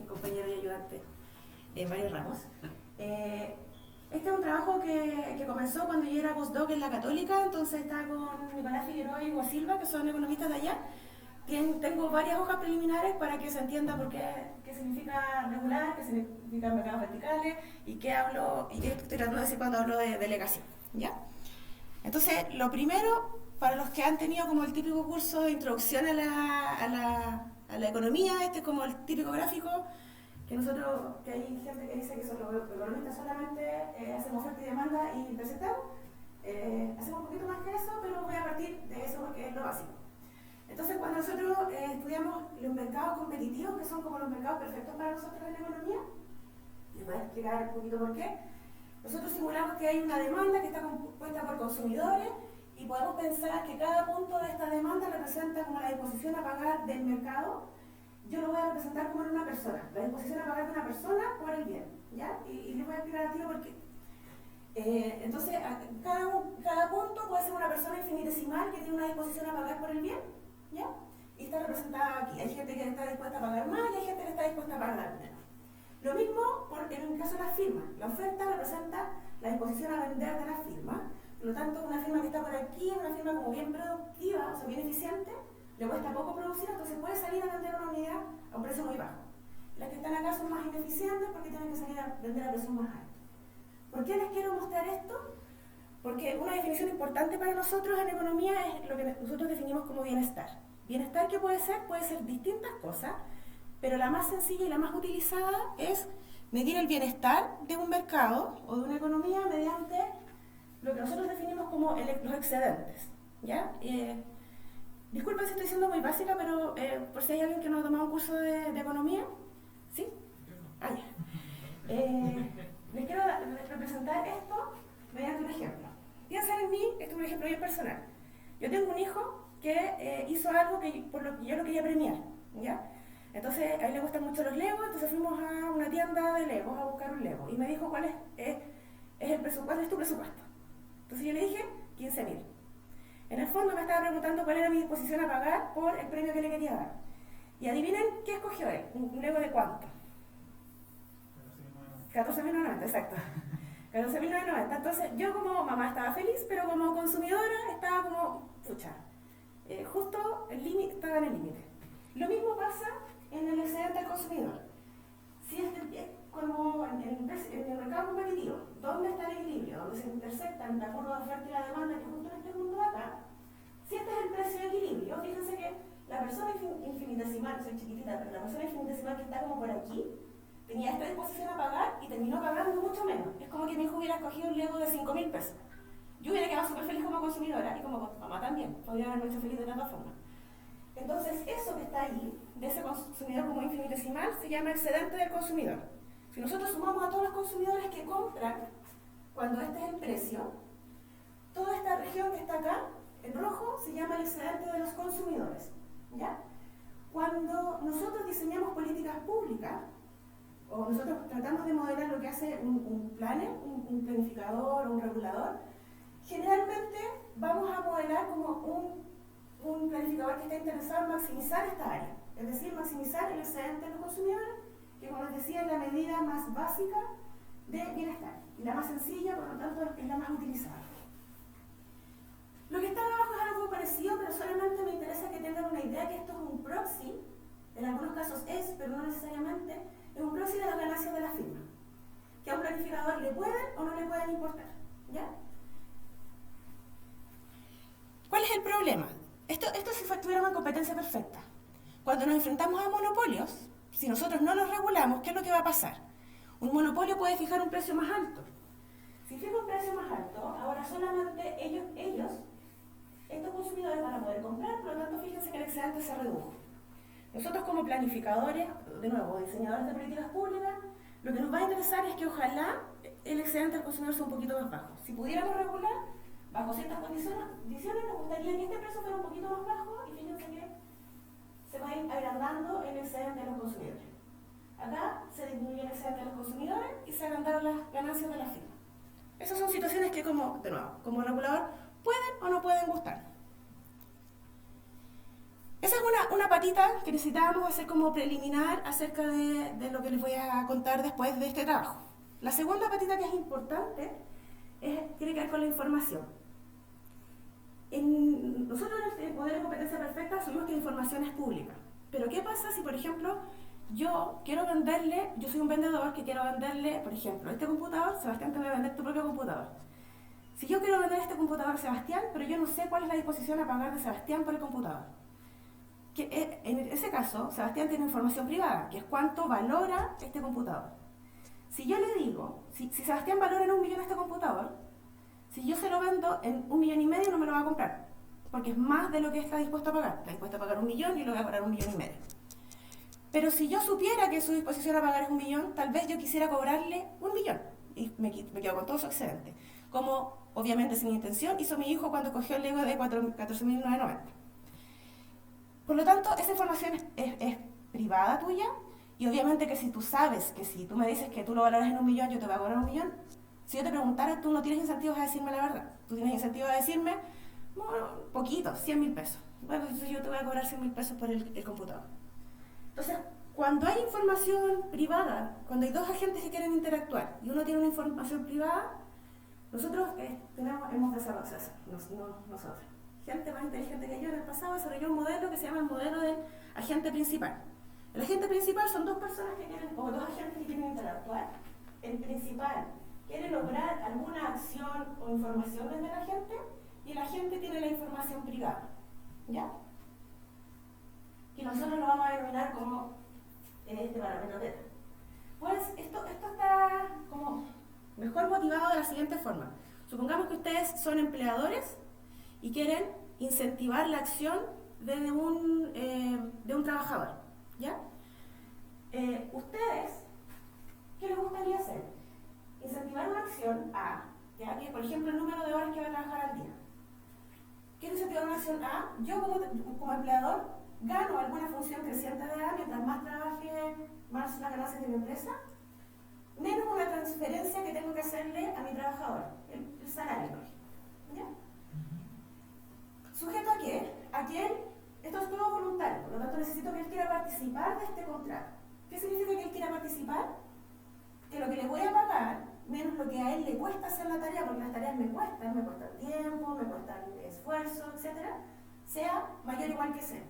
mi compañero y ayudante en varios ramos. Este es un trabajo que comenzó cuando yo era postdoc en la Católica, entonces estaba con Nicolás Figueroa y Hugo Silva, que son economistas de allá. Tengo varias hojas preliminares para que se entienda por qué significa regular, qué significa mercados verticales y qué estoy tratando de decir cuando hablo de delegación, ¿ya? Entonces, lo primero, para los que han tenido como el típico curso de introducción a la economía, este es como el típico gráfico, que hay gente que dice que son los economistas solamente hacemos oferta y demanda y presentamos. Hacemos un poquito más que eso, pero voy a partir de eso porque es lo básico. Entonces, cuando nosotros estudiamos los mercados competitivos, que son como los mercados perfectos para nosotros en la economía, les voy a explicar un poquito por qué. Nosotros simulamos que hay una demanda que está compuesta por consumidores y podemos pensar que cada punto de esta demanda representa como la disposición a pagar del mercado. Yo lo voy a representar como en una persona, la disposición a pagar de una persona por el bien, ¿ya? Y les voy a explicar a ti por qué. Entonces, cada punto puede ser una persona infinitesimal que tiene una disposición a pagar por el bien, ¿ya? Y está representada aquí. Hay gente que está dispuesta a pagar más y hay gente que está dispuesta a pagar menos. Lo mismo en el caso de las firmas. La oferta representa la disposición a vender de la firma. Por lo tanto, una firma que está por aquí es una firma como bien productiva, o sea, bien eficiente, le cuesta poco producir, entonces puede salir a vender una unidad a un precio muy bajo. Las que están acá son más ineficientes porque tienen que salir a vender a precios más altos. ¿Por qué les quiero mostrar esto? Porque una definición importante para nosotros en economía es lo que nosotros definimos como bienestar. Bienestar, ¿qué puede ser? Puede ser distintas cosas, pero la más sencilla y la más utilizada es medir el bienestar de un mercado o de una economía mediante lo que nosotros definimos como los excedentes, ¿ya? Disculpen si estoy siendo muy básica, pero por si hay alguien que no ha tomado un curso de economía, ¿sí? Ah, ya. Les quiero representar esto mediante un ejemplo. Piensen en mí, esto es un ejemplo bien personal. Yo tengo un hijo que hizo algo por lo que yo lo quería premiar, ¿ya? Entonces, a él le gustan mucho los Legos, entonces fuimos a una tienda de Legos a buscar un Lego. Y me dijo, ¿cuál es tu presupuesto? Entonces yo le dije, 15.000. En el fondo me estaba preguntando cuál era mi disposición a pagar por el premio que le quería dar. Y adivinen qué escogió él, un Lego de cuánto. 14.990, exacto. 14.990. Entonces yo como mamá estaba feliz, pero como consumidora estaba como, pucha, justo estaba en el límite. Lo mismo pasa en el excedente del consumidor. Si como en el mercado competitivo, ¿dónde está el equilibrio? Donde se intersectan la curva de oferta y la demanda, que justo en este punto de acá. Si este es el precio de equilibrio, fíjense que la persona infinitesimal, soy chiquitita, pero la persona infinitesimal que está como por aquí, tenía esta disposición a pagar y terminó pagando mucho menos. Es como que mi hijo hubiera escogido un Lego de 5.000 pesos. Yo hubiera quedado súper feliz como consumidora y como mamá también, podría haberme hecho feliz de tantas formas. Entonces, eso que está ahí, de ese consumidor como infinitesimal, se llama excedente del consumidor. Si nosotros sumamos a todos los consumidores que compran, cuando este es el precio, toda esta región que está acá, en rojo, se llama el excedente de los consumidores, ¿ya? Cuando nosotros diseñamos políticas públicas, o nosotros tratamos de modelar lo que hace un planner, un planificador o un regulador, generalmente vamos a modelar como un planificador que está interesado en maximizar esta área, es decir, maximizar el excedente de los consumidores, que como les decía es la medida más básica de bienestar y la más sencilla, por lo tanto es la más utilizada. Lo que está abajo es algo parecido, pero solamente me interesa que tengan una idea que esto es un proxy, en algunos casos es, pero no necesariamente, es un proxy de las ganancias de la firma, que a un planificador le pueden o no le pueden importar, ¿ya? ¿Cuál es el problema? Esto si tuviera una competencia perfecta. Cuando nos enfrentamos a monopolios, si nosotros no los regulamos, ¿qué es lo que va a pasar? Un monopolio puede fijar un precio más alto. Si fija un precio más alto, ahora solamente estos consumidores van a poder comprar, por lo tanto fíjense que el excedente se redujo. Nosotros como planificadores, de nuevo, diseñadores de políticas públicas, lo que nos va a interesar es que ojalá el excedente del consumidor sea un poquito más bajo. Si pudiéramos regular, bajo ciertas condiciones, nos gustaría que este precio fuera un poquito más bajo y fíjense que se va a ir agrandando el excedente de los consumidores. Acá se disminuye el excedente de los consumidores y se agrandaron las ganancias de la firma. Esas son situaciones que como regulador pueden o no pueden gustar. Esa es una patita que necesitábamos hacer como preliminar acerca de lo que les voy a contar después de este trabajo. La segunda patita que es importante tiene que ver con la información. Nosotros en el modelo de competencia perfecta asumimos que la información es pública. Pero ¿qué pasa si, por ejemplo, yo soy un vendedor que quiero venderle, por ejemplo, este computador? Sebastián, te voy a vender tu propio computador. Si yo quiero vender este computador a Sebastián, pero yo no sé cuál es la disposición a pagar de Sebastián por el computador. En ese caso, Sebastián tiene información privada, que es cuánto valora este computador. Si yo le digo, si Sebastián valora en 1 millón este computador, si yo se lo vendo en 1,5 millones no me lo va a comprar, porque es más de lo que está dispuesto a pagar. Está dispuesto a pagar 1 millón y lo voy a cobrar 1,5 millones. Pero si yo supiera que su disposición a pagar es 1 millón, tal vez yo quisiera cobrarle 1 millón y me quedo con todo su excedente. Como, obviamente sin intención, hizo mi hijo cuando cogió el Lego de 14.990. Por lo tanto, esa información es privada tuya, y obviamente que si tú sabes que si tú me dices que tú lo valoras en 1 millón, yo te voy a cobrar 1 millón. Si yo te preguntara, tú no tienes incentivos a decirme la verdad. Tú tienes incentivos a decirme, bueno, poquito, 100.000 pesos. Bueno, entonces yo te voy a cobrar 100.000 pesos por el computador. Entonces, cuando hay información privada, cuando hay dos agentes que quieren interactuar y uno tiene una información privada, nosotros hemos desarrollado eso, nosotros. Gente más inteligente que yo en el pasado desarrolló un modelo que se llama el modelo del agente principal. El agente principal son dos personas que quieren, o dos agentes que quieren interactuar. El principal quiere lograr alguna acción o información desde la gente, y el agente tiene la información privada. ¿Ya? Y nosotros lo vamos a denominar como este parámetro teta. Pues esto está como mejor motivado de la siguiente forma. Supongamos que ustedes son empleadores y quieren incentivar la acción de un trabajador, ¿ya? Ustedes, ¿qué les gustaría hacer? Incentivar una acción A, ¿ya? Que por ejemplo el número de horas que va a trabajar al día. Quiero incentivar una acción A, yo como empleador gano alguna función creciente de A, mientras más trabaje, más las ganancias de mi empresa, menos una transferencia que tengo que hacerle a mi trabajador, el salario, ¿ya? ¿Sujeto a qué? Esto es todo voluntario, por lo tanto necesito que él quiera participar de este contrato. ¿Qué significa que él quiera participar? Que lo que le voy a pagar, menos lo que a él le cuesta hacer la tarea, porque las tareas me cuestan tiempo, me cuestan esfuerzo, etc., sea mayor o igual que cero.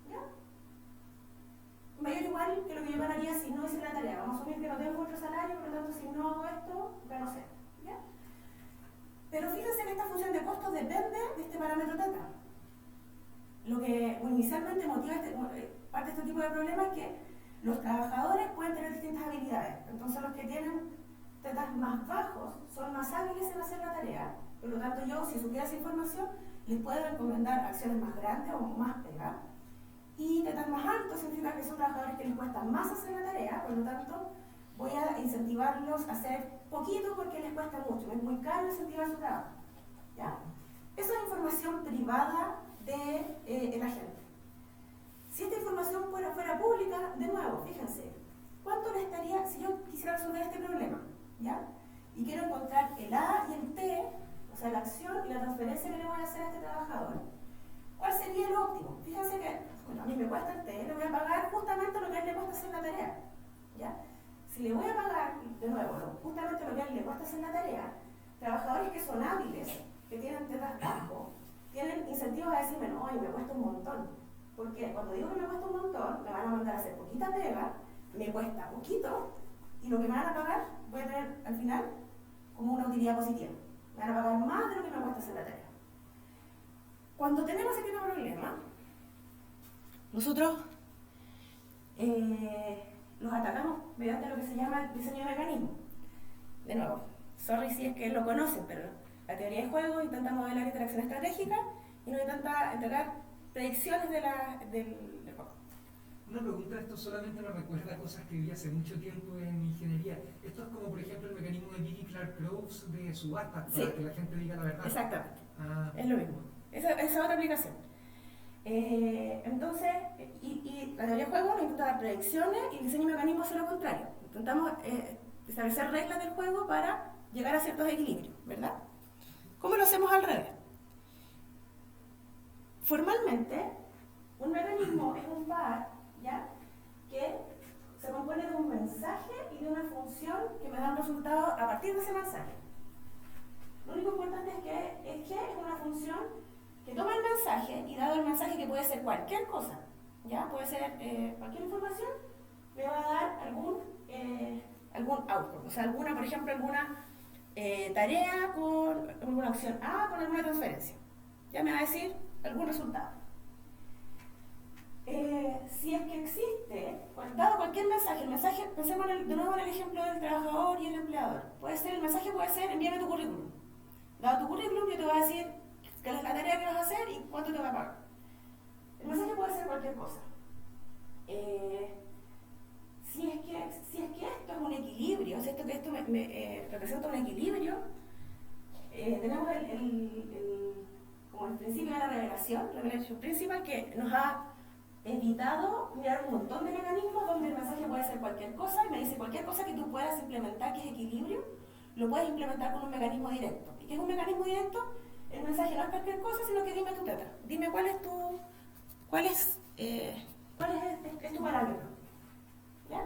¿Ya? Mayor o igual que lo que yo ganaría si no hice la tarea. Vamos a asumir que no tengo otro salario, por lo tanto si no hago esto, gano cero. ¿Ya? Pero fíjense que esta función de costos depende de este parámetro teta. Lo que inicialmente motiva parte de este tipo de problemas es que los trabajadores pueden tener distintas habilidades. Entonces los que tienen tetas más bajos son más hábiles en hacer la tarea. Por lo tanto yo, si supiera esa información, les puedo recomendar acciones más grandes o más pegadas. Y tetas más altos significa que son trabajadores que les cuesta más hacer la tarea, por lo tanto voy a incentivarlos a hacer poquito porque les cuesta mucho, es muy caro incentivar su trabajo. ¿Ya? Esa es información privada del agente. Si esta información fuera pública, de nuevo, fíjense, ¿cuánto le estaría, si yo quisiera resolver este problema, ¿ya? Y quiero encontrar el A y el T, o sea, la acción y la transferencia que le voy a hacer a este trabajador, ¿cuál sería el óptimo? Fíjense que, bueno, a mí me cuesta el T, le voy a pagar justamente lo que a él le cuesta hacer la tarea, ¿ya? Si le voy a pagar, de nuevo, justamente lo que a él le cuesta hacer la tarea, trabajadores que son hábiles, que tienen tetas bajo, tienen incentivos a decirme, no, me cuesta un montón. Porque cuando digo que me cuesta un montón, me van a mandar a hacer poquita pega, me cuesta poquito, y lo que me van a pagar, voy a tener al final como una utilidad positiva. Me van a pagar más de lo que me cuesta hacer la tarea. Cuando tenemos este tipo de problema, nosotros los atacamos mediante lo que se llama el diseño de mecanismos. De nuevo, sorry si es que lo conocen, pero la teoría de juego intenta modelar interacción estratégica y nos intenta entregar predicciones del juego. Una pregunta, esto solamente me recuerda a cosas que vi hace mucho tiempo en ingeniería. Esto es como, por ejemplo, el mecanismo de Vicky Clark-Groves de subastas, para que la gente diga la verdad. Exactamente. Es lo mismo. Esa es otra aplicación. Entonces, y la teoría de juego nos intenta dar predicciones y el diseño de mecanismos hace lo contrario. Intentamos establecer reglas del juego para llegar a ciertos equilibrios, ¿verdad? ¿Cómo lo hacemos al revés? Formalmente, Un mecanismo es un par, ¿ya? Que se compone de un mensaje y de una función que me da un resultado a partir de ese mensaje. Lo único importante es que es una función que toma el mensaje y dado el mensaje que puede ser cualquier cosa, ¿ya? Puede ser cualquier información, me va a dar algún output, o sea, por ejemplo, alguna tarea con alguna acción A con alguna transferencia. Ya me va a decir algún resultado. Si es que existe, dado cualquier mensaje, el mensaje, pensemos de nuevo en el ejemplo del trabajador y el empleador. El mensaje puede ser envíame tu currículum. Dado tu currículum, yo te voy a decir cuál es la tarea que vas a hacer y cuánto te va a pagar. El mensaje puede ser cualquier cosa. Si es que esto es un equilibrio, si esto representa un equilibrio, tenemos como el principio de la revelation principal, que nos ha evitado mirar un montón de mecanismos donde el mensaje puede ser cualquier cosa y me dice cualquier cosa que tú puedas implementar que es equilibrio, lo puedes implementar con un mecanismo directo. ¿Y qué es un mecanismo directo? El mensaje no es cualquier cosa, sino que dime tu teta. Dime cuál es tu parámetro. ¿Ya?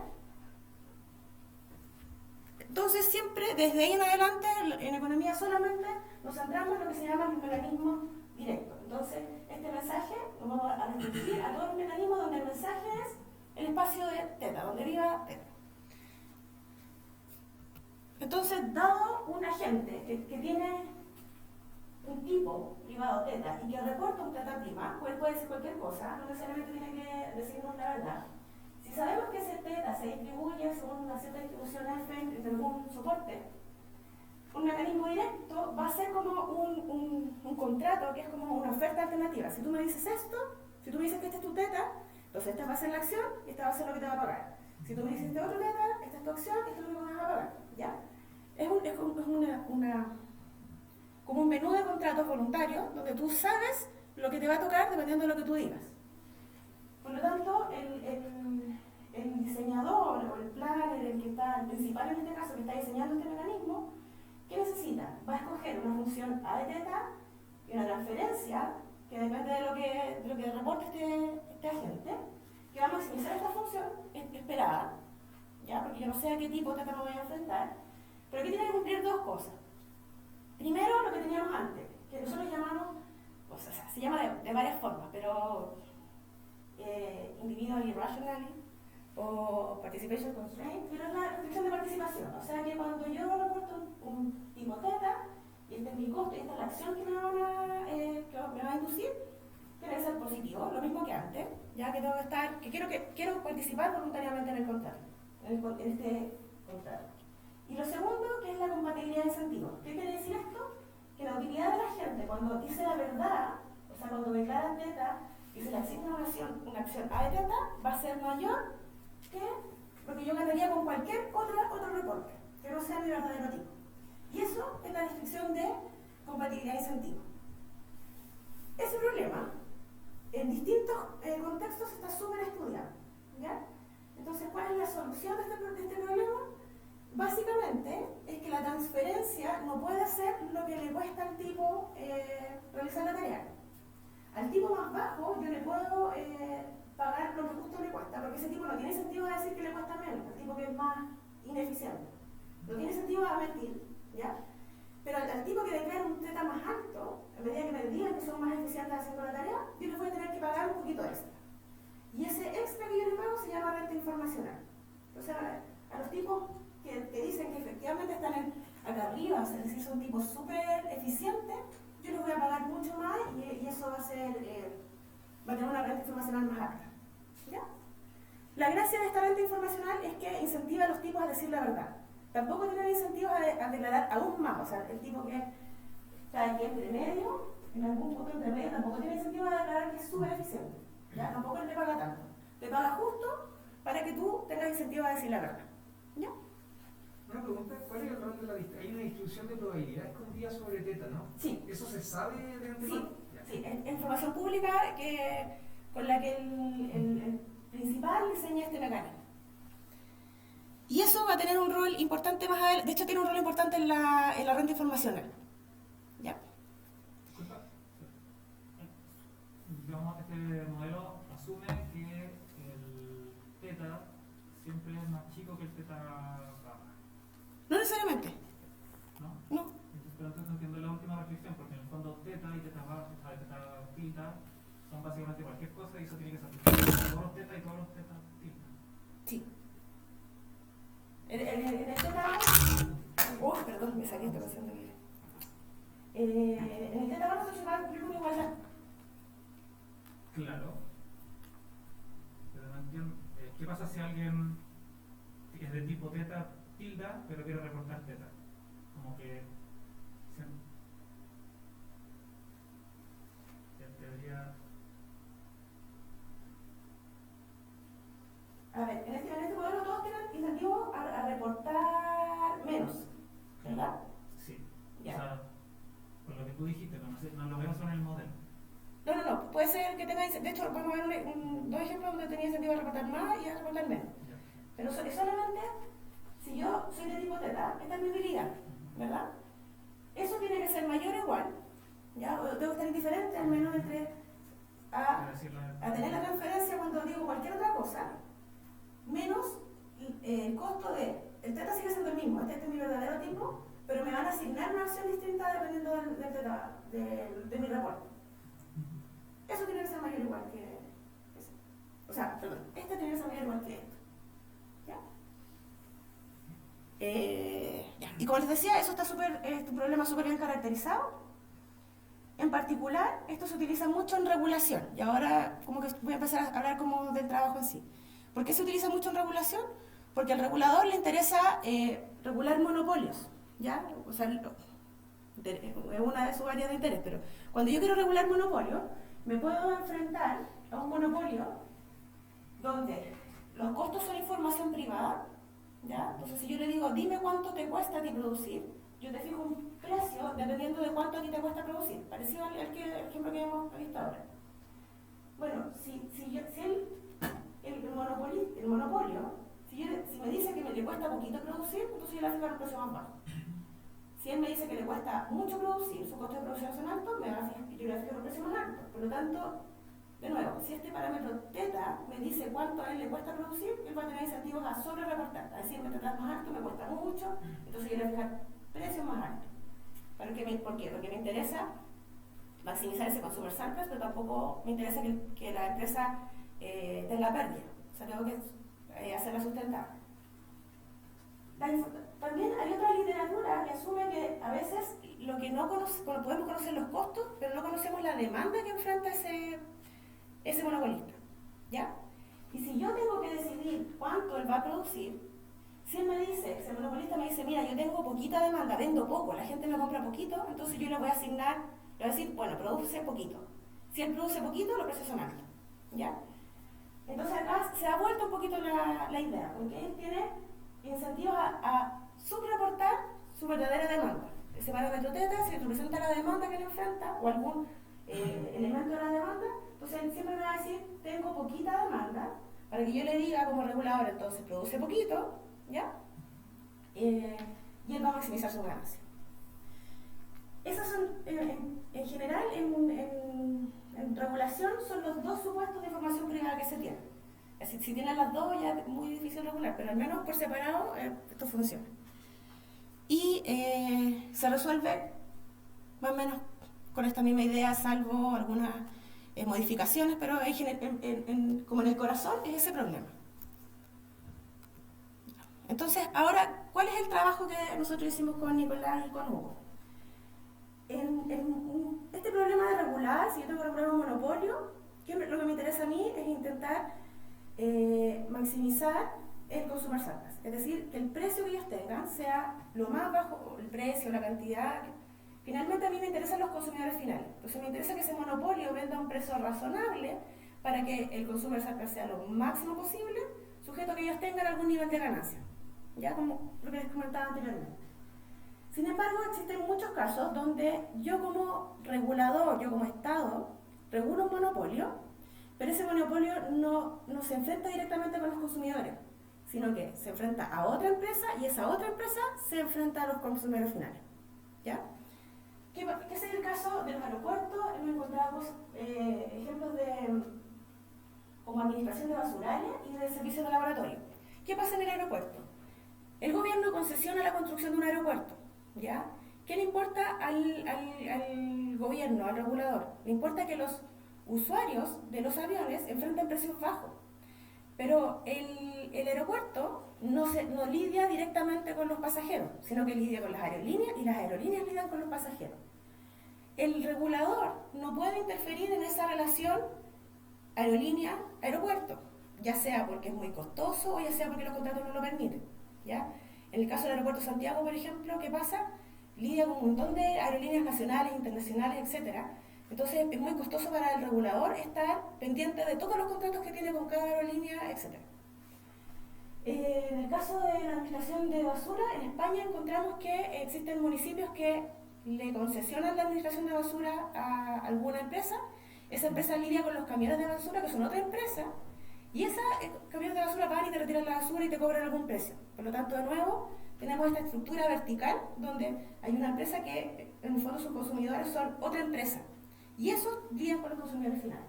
Entonces siempre, desde ahí en adelante, en economía solamente nos centramos en lo que se llama el mecanismo directo. Entonces, este mensaje lo vamos a restringir a todos los mecanismos donde el mensaje es el espacio de teta, donde viva teta. Entonces, dado un agente que tiene un tipo privado teta y que reporta un teta prima, puede decir cualquier cosa, no necesariamente tiene que decirnos la verdad. Si sabemos que ese teta se distribuye según una cierta distribución F de algún soporte, un mecanismo directo va a ser como un contrato que es como una oferta alternativa. Si tú me dices esto, si tú me dices que este es tu teta, entonces esta va a ser la acción y esta va a ser lo que te va a pagar. Si tú me dices este otro teta, esta es tu acción y esto es lo que me vas a pagar. ¿Ya? Es como un menú de contratos voluntarios donde tú sabes lo que te va a tocar dependiendo de lo que tú digas. Por lo tanto, el diseñador o el planner, el principal en este caso, que está diseñando este mecanismo, ¿qué necesita? Va a escoger una función A de teta y una transferencia que depende de lo que reporte este agente, que va a maximizar esta función esperada, ¿ya? Porque yo no sé a qué tipo de teta me voy a enfrentar, pero aquí tiene que cumplir dos cosas. Primero, lo que teníamos antes, que nosotros llamamos, o sea, se llama de varias formas, pero individual irrationally o participation constraint, pero es la restricción de participación. O sea que cuando yo reporto un tipo teta, y este es mi costo y esta es la acción que me va a inducir, tiene que ser positivo, lo mismo que antes, ya que tengo que estar, quiero participar voluntariamente en el contrato, en este contrato. Y lo segundo, que es la compatibilidad de incentivos. ¿Qué quiere decir esto? Que la utilidad de la gente cuando dice la verdad, o sea, cuando declara teta y se le asigna una acción A de teta, va a ser mayor que lo que yo ganaría con cualquier otro reporte, que no sea mi verdadero tipo. Y eso es la descripción de compatibilidad de incentivos. Ese problema, en distintos contextos, está súper estudiado, ¿ya? Entonces, ¿cuál es la solución de este problema? Básicamente es que la transferencia no puede ser lo que le cuesta al tipo realizar la tarea. Al tipo más bajo yo le puedo pagar lo que justo le cuesta, porque ese tipo no tiene sentido a decir que le cuesta menos, el tipo que es más ineficiente. No tiene sentido a mentir, ¿ya? Pero al tipo que declara un teta más alto, a medida que me digan que son más eficientes haciendo la tarea, yo les voy a tener que pagar un poquito extra. Y ese extra que yo les pago se llama renta informacional. O sea, a los tipos que dicen que efectivamente están acá arriba, es decir, son tipos súper eficientes, yo les voy a pagar mucho más y eso va a tener una renta informacional más alta. ¿Ya? La gracia de esta renta informacional es que incentiva a los tipos a decir la verdad. Tampoco tienen incentivos a declarar aún más, o sea, el tipo que está aquí entre medio, en algún punto entre medio, tampoco tiene incentivos a declarar que es súper eficiente. ¿Ya? Tampoco le paga tanto. Te paga justo para que tú tengas incentivo a decir la verdad. ¿Ya? Una pregunta, ¿cuál es el rol de la distribución? Hay una distribución de probabilidad escondida sobre teta, ¿no? Sí. ¿Eso se sabe de antemano? Sí, es información pública con la que el principal diseña este mecanismo. Y eso va a tener un rol importante más adelante, de hecho tiene un rol importante en la renta informacional. ¿Ya? Disculpa, digamos, este modelo asume que el teta siempre es más chico que el teta gamma, No necesariamente, ¿no? no. Entonces, pero entonces no entiendo la última reflexión, porque en el fondo teta y teta baja, teta tilda son básicamente cualquier cosa y eso tiene que satisfacer todos los teta y todos los teta tilda. Sí. En el teta... Uy, perdón, me saqué esta canción de mi... en el teta vamos a llevar a cumplir una igualdad. Claro. Pero no entiendo. ¿Qué pasa si alguien es de tipo teta tilda, pero quiere reportar teta? Como que... En teoría... A ver, en este modelo todos tienen incentivo a reportar menos, ¿verdad? Sí. Ya. O sea, por lo que tú dijiste, no lo veo solo en el modelo. No. Puede ser que tenga... De hecho, vamos a ver dos ejemplos donde tenía incentivo a reportar más y a reportar menos. Ya. Pero solamente si yo soy de tipo teta, esta es mi habilidad, ¿verdad? Eso tiene que ser mayor o igual, ¿ya? O tengo que estar indiferente al menos entre a tener la transferencia cuando digo cualquier otra cosa, menos el costo de... El teta sigue siendo el mismo, este es mi verdadero tipo, pero me van a asignar una acción distinta dependiendo del teta, de mi reporte. Eso tiene que ser mayor o igual que eso. O sea, perdón, este tiene que ser mayor o igual que esto. ¿Ya? Ya. Y como les decía, eso está un problema súper bien caracterizado. En particular, esto se utiliza mucho en regulación. Y ahora como que voy a empezar a hablar como del trabajo en sí. ¿Por qué se utiliza mucho en regulación? Porque al regulador le interesa regular monopolios, ¿ya? O sea, es una de sus áreas de interés, pero cuando yo quiero regular monopolios, me puedo enfrentar a un monopolio donde los costos son información privada, ¿ya? Entonces, si yo le digo, dime cuánto te cuesta a ti producir, yo te fijo un precio dependiendo de cuánto a ti te cuesta producir, parecido al ejemplo que hemos visto ahora. Bueno, si el monopolio, si me dice que le cuesta poquito producir, entonces yo le fijo un precio más bajo. Si él me dice que le cuesta mucho producir, su costo de producción son altos, yo le fijo un precio más alto. Por lo tanto, de nuevo, si este parámetro teta me dice cuánto a él le cuesta producir, él va a tener incentivos a sobre reportar, a decirme teta es más alto, me cuesta mucho, entonces yo le voy a fijar precios más altos. ¿Por qué? Porque me interesa maximizar ese consumer surplus, pero tampoco me interesa que la empresa tenga pérdida. O sea, tengo que hacerla sustentable. También hay otra literatura que asume que a veces podemos conocer los costos, pero no conocemos la demanda que enfrenta ese monopolista, ¿ya? Y si yo tengo que decidir cuánto él va a producir, si el monopolista me dice, mira, yo tengo poquita demanda, vendo poco, la gente me compra poquito, entonces yo le voy a asignar, le voy a decir, bueno, produce poquito. Si él produce poquito, los precios son altos, ¿ya? Entonces acá se ha vuelto un poquito la idea, porque él tiene incentivos a subreportar su verdadera demanda. Ese parámetro teta, si representa la demanda que le enfrenta o algún elemento de la demanda, entonces él siempre me va a decir, tengo poquita demanda, para que yo le diga como regulador, entonces produce poquito, ¿ya? Y él va a maximizar su ganancia. Esos son, en general, en regulación, son los dos supuestos de información privada que se tienen. Es decir, si tienen las dos ya es muy difícil regular, pero al menos por separado esto funciona. Y se resuelve más o menos con esta misma idea, salvo algunas modificaciones, pero como en el corazón es ese problema. Entonces, ahora, ¿cuál es el trabajo que nosotros hicimos con Nicolás y con Hugo? En este problema de regular, si yo tengo que regular un monopolio, lo que me interesa a mí es intentar maximizar el consumer surplus. Es decir, que el precio que ellos tengan sea lo más bajo, el precio, la cantidad. Finalmente a mí me interesan los consumidores finales. Entonces me interesa que ese monopolio venda a un precio razonable para que el consumer surplus sea lo máximo posible, sujeto a que ellos tengan algún nivel de ganancia. Ya como lo que les comentaba anteriormente. Sin embargo, existen muchos casos donde yo como regulador, yo como Estado, regulo un monopolio, pero ese monopolio no se enfrenta directamente con los consumidores, sino que se enfrenta a otra empresa y esa otra empresa se enfrenta a los consumidores finales. ¿Ya? ¿Qué es el caso de los aeropuertos? Hemos encontrado ejemplos de como administración de basurales y de servicios de laboratorio. ¿Qué pasa en el aeropuerto? El gobierno concesiona la construcción de un aeropuerto, ¿ya? ¿Qué le importa al gobierno, al regulador? Le importa que los usuarios de los aviones enfrenten precios bajos. Pero el aeropuerto no lidia directamente con los pasajeros, sino que lidia con las aerolíneas y las aerolíneas lidian con los pasajeros. El regulador no puede interferir en esa relación aerolínea-aeropuerto, ya sea porque es muy costoso o ya sea porque los contratos no lo permiten, ¿ya? En el caso del aeropuerto de Santiago, por ejemplo, ¿qué pasa? Lidia con un montón de aerolíneas nacionales, internacionales, etc. Entonces es muy costoso para el regulador estar pendiente de todos los contratos que tiene con cada aerolínea, etc. En el caso de la administración de basura, en España encontramos que existen municipios que le concesionan la administración de basura a alguna empresa. Esa empresa lidia con los camiones de basura, que son otra empresa, y esos camiones de basura van y te retiran la basura y te cobran algún precio. Por lo tanto, de nuevo, tenemos esta estructura vertical donde hay una empresa que, en el fondo, sus consumidores son otra empresa. Y eso lidian con los consumidores finales.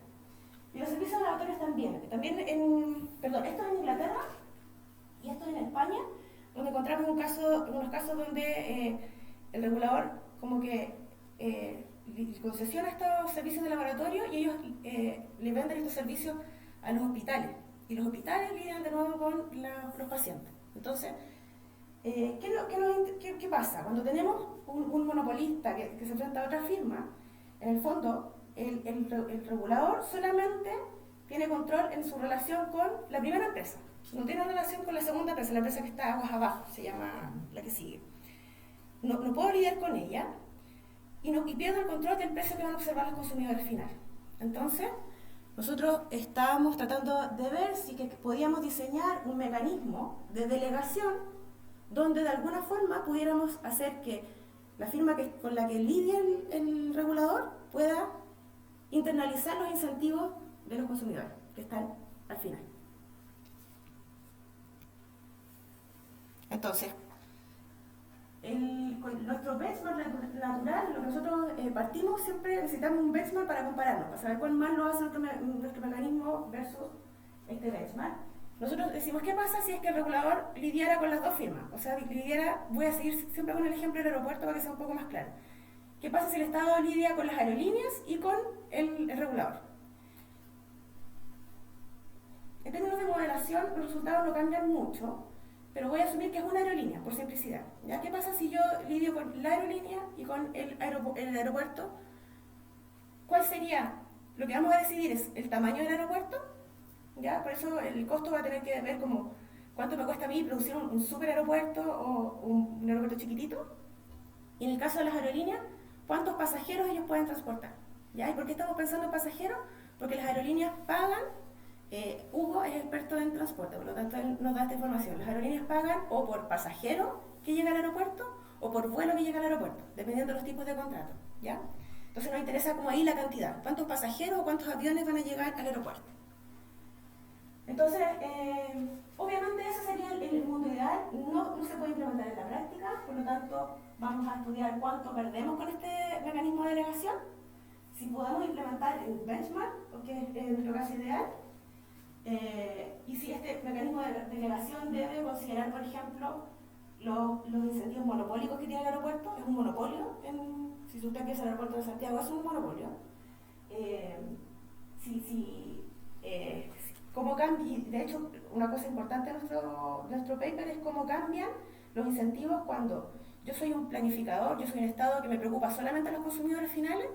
Y los servicios de laboratorios también. Esto es en Inglaterra y esto es en España, donde encontramos unos casos donde el regulador como que concesiona estos servicios de laboratorio y ellos le venden estos servicios a los hospitales. Y los hospitales lidian de nuevo con los pacientes. Entonces, ¿qué pasa? Cuando tenemos un monopolista que se enfrenta a otra firma, en el fondo, el regulador solamente tiene control en su relación con la primera empresa. No tiene relación con la segunda empresa, la empresa que está aguas abajo, se llama la que sigue. No puedo lidiar con ella y pierdo el control del precio que van a observar los consumidores finales. Entonces, nosotros estábamos tratando de ver si podíamos diseñar un mecanismo de delegación donde de alguna forma pudiéramos hacer que la firma con la que lidia el regulador pueda internalizar los incentivos de los consumidores, que están al final. Entonces, con nuestro benchmark natural, lo que nosotros partimos, siempre necesitamos un benchmark para compararnos, para saber cuál más lo hace nuestro mecanismo versus este benchmark. Nosotros decimos, ¿qué pasa si es que el regulador lidiara con las dos firmas? O sea, voy a seguir siempre con el ejemplo del aeropuerto para que sea un poco más claro. ¿Qué pasa si el Estado lidia con las aerolíneas y con el regulador? En términos de modelación, los resultados no cambian mucho, pero voy a asumir que es una aerolínea, por simplicidad. ¿Ya? ¿Qué pasa si yo lidio con la aerolínea y con el aeropuerto? ¿Cuál sería? Lo que vamos a decidir es el tamaño del aeropuerto, ¿ya? Por eso el costo va a tener que ver como cuánto me cuesta a mí producir un super aeropuerto o un aeropuerto chiquitito. Y en el caso de las aerolíneas, ¿cuántos pasajeros ellos pueden transportar? ¿Ya? ¿Y por qué estamos pensando en pasajeros? Porque las aerolíneas pagan. Hugo es experto en transporte, por lo tanto él nos da esta información. Las aerolíneas pagan o por pasajero que llega al aeropuerto o por vuelo que llega al aeropuerto, dependiendo de los tipos de contratos, ¿ya? Entonces nos interesa como ahí la cantidad, cuántos pasajeros o cuántos aviones van a llegar al aeropuerto. Entonces, obviamente ese sería el mundo ideal, no se puede implementar en la práctica, por lo tanto vamos a estudiar cuánto perdemos con este mecanismo de delegación, si podemos implementar el benchmark, que es nuestro caso ideal, y si este mecanismo de delegación debe considerar, por ejemplo, los incentivos monopólicos que tiene el aeropuerto. Es un monopolio, si usted piensa en el aeropuerto de Santiago, es un monopolio. Cómo cambia, y de hecho, una cosa importante de nuestro paper es cómo cambian los incentivos cuando yo soy un planificador, yo soy un Estado que me preocupa solamente a los consumidores finales,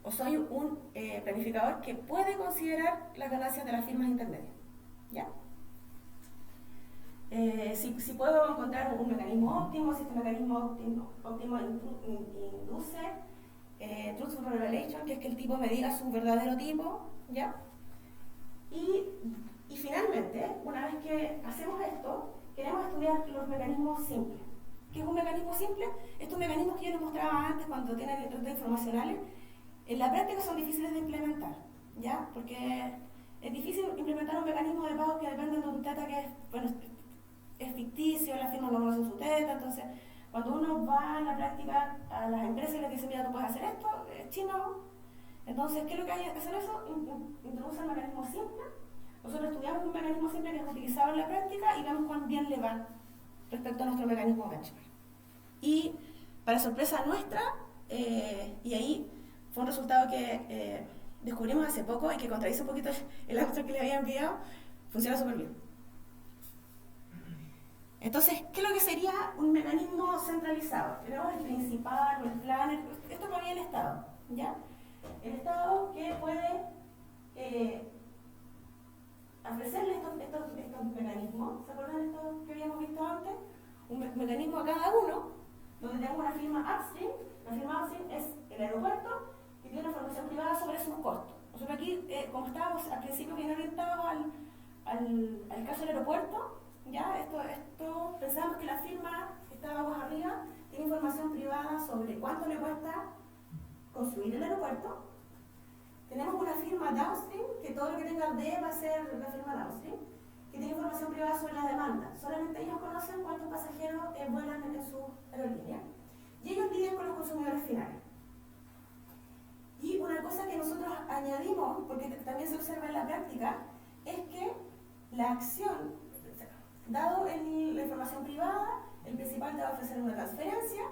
o soy un planificador que puede considerar las ganancias de las firmas intermedias. ¿Ya? Si puedo encontrar un mecanismo óptimo, si este mecanismo óptimo induce truthful revelation, que es que el tipo me diga su verdadero tipo, ¿ya? Y finalmente, una vez que hacemos esto, queremos estudiar los mecanismos simples. ¿Qué es un mecanismo simple? Estos mecanismos que yo les mostraba antes cuando tienen redes informacionales, en la práctica son difíciles de implementar, ¿ya? Porque es difícil implementar un mecanismo de pago que depende de un teta que es ficticio, la firma no conoce su teta. Entonces, cuando uno va a la práctica a las empresas y les dice, mira, tú puedes hacer esto, es chino. Entonces, ¿qué es lo que hay que hacer eso? Introduce el mecanismo simple, Nosotros estudiamos un mecanismo siempre que es utilizado en la práctica y vemos cuán bien le va respecto a nuestro mecanismo benchmark. Y para sorpresa nuestra, y ahí fue un resultado que descubrimos hace poco y que contradice un poquito el abstract que le había enviado, funciona súper bien. Entonces, ¿qué es lo que sería un mecanismo centralizado? Tenemos el principal, el planner, esto lo había el Estado, ¿ya? El Estado que puede ofrecerle estos mecanismos, ¿se acuerdan de estos que habíamos visto antes? Un mecanismo a cada uno, donde tenemos una firma upstream. La firma upstream es el aeropuerto que tiene una información privada sobre sus costos. Nosotros aquí, como estábamos al principio bien orientados al caso del aeropuerto, ya esto pensamos que la firma que está abajo arriba tiene información privada sobre cuánto le cuesta construir el aeropuerto. Tenemos una firma downstream, que todo lo que tenga D va a ser la firma downstream, que tiene información privada sobre la demanda. Solamente ellos conocen cuántos pasajeros vuelan en su aerolínea. Y ellos lidian con los consumidores finales. Y una cosa que nosotros añadimos, porque también se observa en la práctica, es que la acción, dado la información privada, el principal te va a ofrecer una transferencia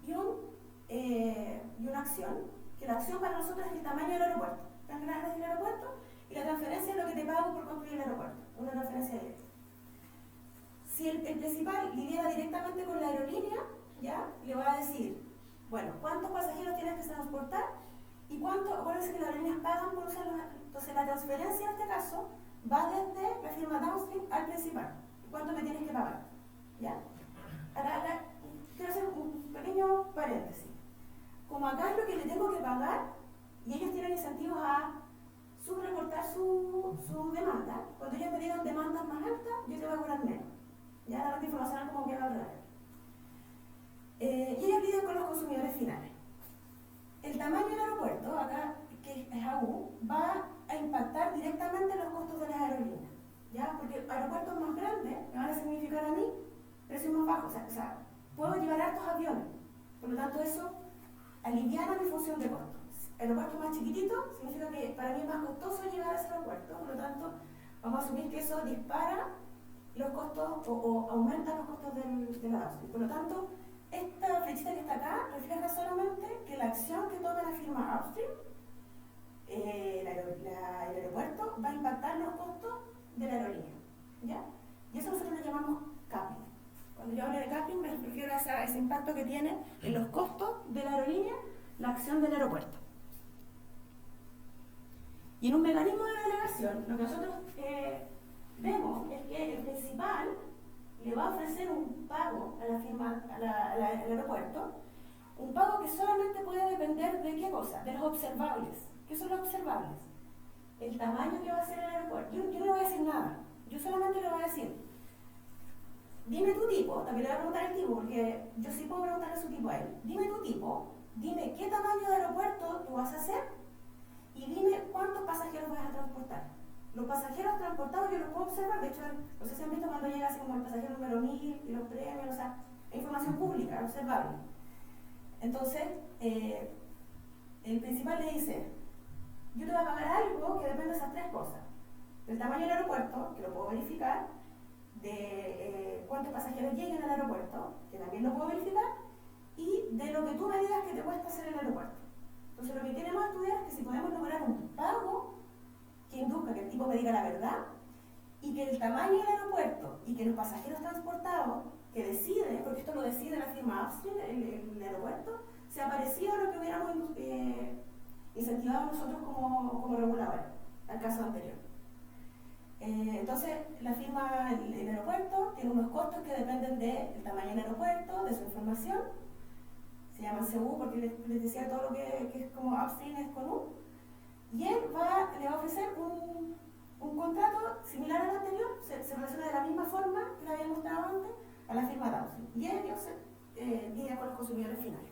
y una acción, que la acción para nosotros es el tamaño del aeropuerto. Tan grande es el aeropuerto, y la transferencia es lo que te pago por construir el aeropuerto, una transferencia directa. Si el principal lidiera directamente con la aerolínea, ya le va a decir, bueno, ¿cuántos pasajeros tienes que transportar? Y cuánto, acuérdense que las aerolíneas pagan por usar los. Entonces la transferencia en este caso va desde la firma downstream al principal. ¿Cuánto me tienes que pagar? ¿Ya? Ahora, quiero hacer un pequeño paréntesis. Como acá es lo que le tengo que pagar, y ellos tienen incentivos a subreportar su demanda, cuando ellos me digan demandas más altas, yo te voy a cobrar menos. Ya la parte informacional como que va a hablar. Y ellos lidian con los consumidores finales. El tamaño del aeropuerto, acá que es AU, va a impactar directamente los costos de las aerolíneas. ¿Ya? Porque aeropuertos más grandes me van a significar a mí precios más bajos. O sea, puedo llevar hartos aviones. Por lo tanto, eso aliviana mi función de costo. Aeropuertos más chiquititos significa que para mí es más costoso llegar a ese aeropuerto. Por lo tanto, vamos a asumir que eso dispara los costos o aumenta los costos de la base. Por lo tanto, esta flechita que está acá refleja solamente que la acción que toma la firma upstream, el aeropuerto, va a impactar los costos de la aerolínea. ¿Ya? Y eso nosotros lo llamamos capping. Cuando yo hablo de capping me refiero a ese impacto que tiene en los costos de la aerolínea la acción del aeropuerto. Y en un mecanismo de delegación, lo que nosotros vemos es que el principal le va a ofrecer un pago a la firma, al aeropuerto, un pago que solamente puede depender de qué cosa, de los observables. ¿Qué son los observables? El tamaño que va a ser el aeropuerto. Yo no le voy a decir nada, yo solamente le voy a decir, dime tu tipo, también le voy a preguntar el tipo, porque yo sí puedo preguntarle su tipo a él. Dime tu tipo, dime qué tamaño de aeropuerto tú vas a hacer y dime cuántos pasajeros vas a transportar. Los pasajeros transportados yo los puedo observar, de hecho, no sé si han visto cuando llega así como el pasajero número 1000 y los premios, o sea, información pública, observable. Entonces, el principal le dice, yo te voy a pagar algo que depende de esas tres cosas. Del tamaño del aeropuerto, que lo puedo verificar, de cuántos pasajeros lleguen al aeropuerto, que también lo puedo verificar, y de lo que tú me digas que te cuesta hacer el aeropuerto. Entonces, lo que queremos estudiar es que si podemos lograr un pago que induzca que el tipo me diga la verdad y que el tamaño del aeropuerto y que los pasajeros transportados que decide, porque esto lo decide la firma upstream, el aeropuerto, sea parecido a lo que hubiéramos incentivado nosotros como reguladores, al caso anterior. Entonces, la firma, el aeropuerto, tiene unos costos que dependen del tamaño del aeropuerto, de su información, se llaman CU porque les decía todo lo que es como upstream es con U. Y él le va a ofrecer un contrato similar al anterior, se relaciona de la misma forma que le había mostrado antes a la firma downstream. Y ellos lidian con los consumidores finales.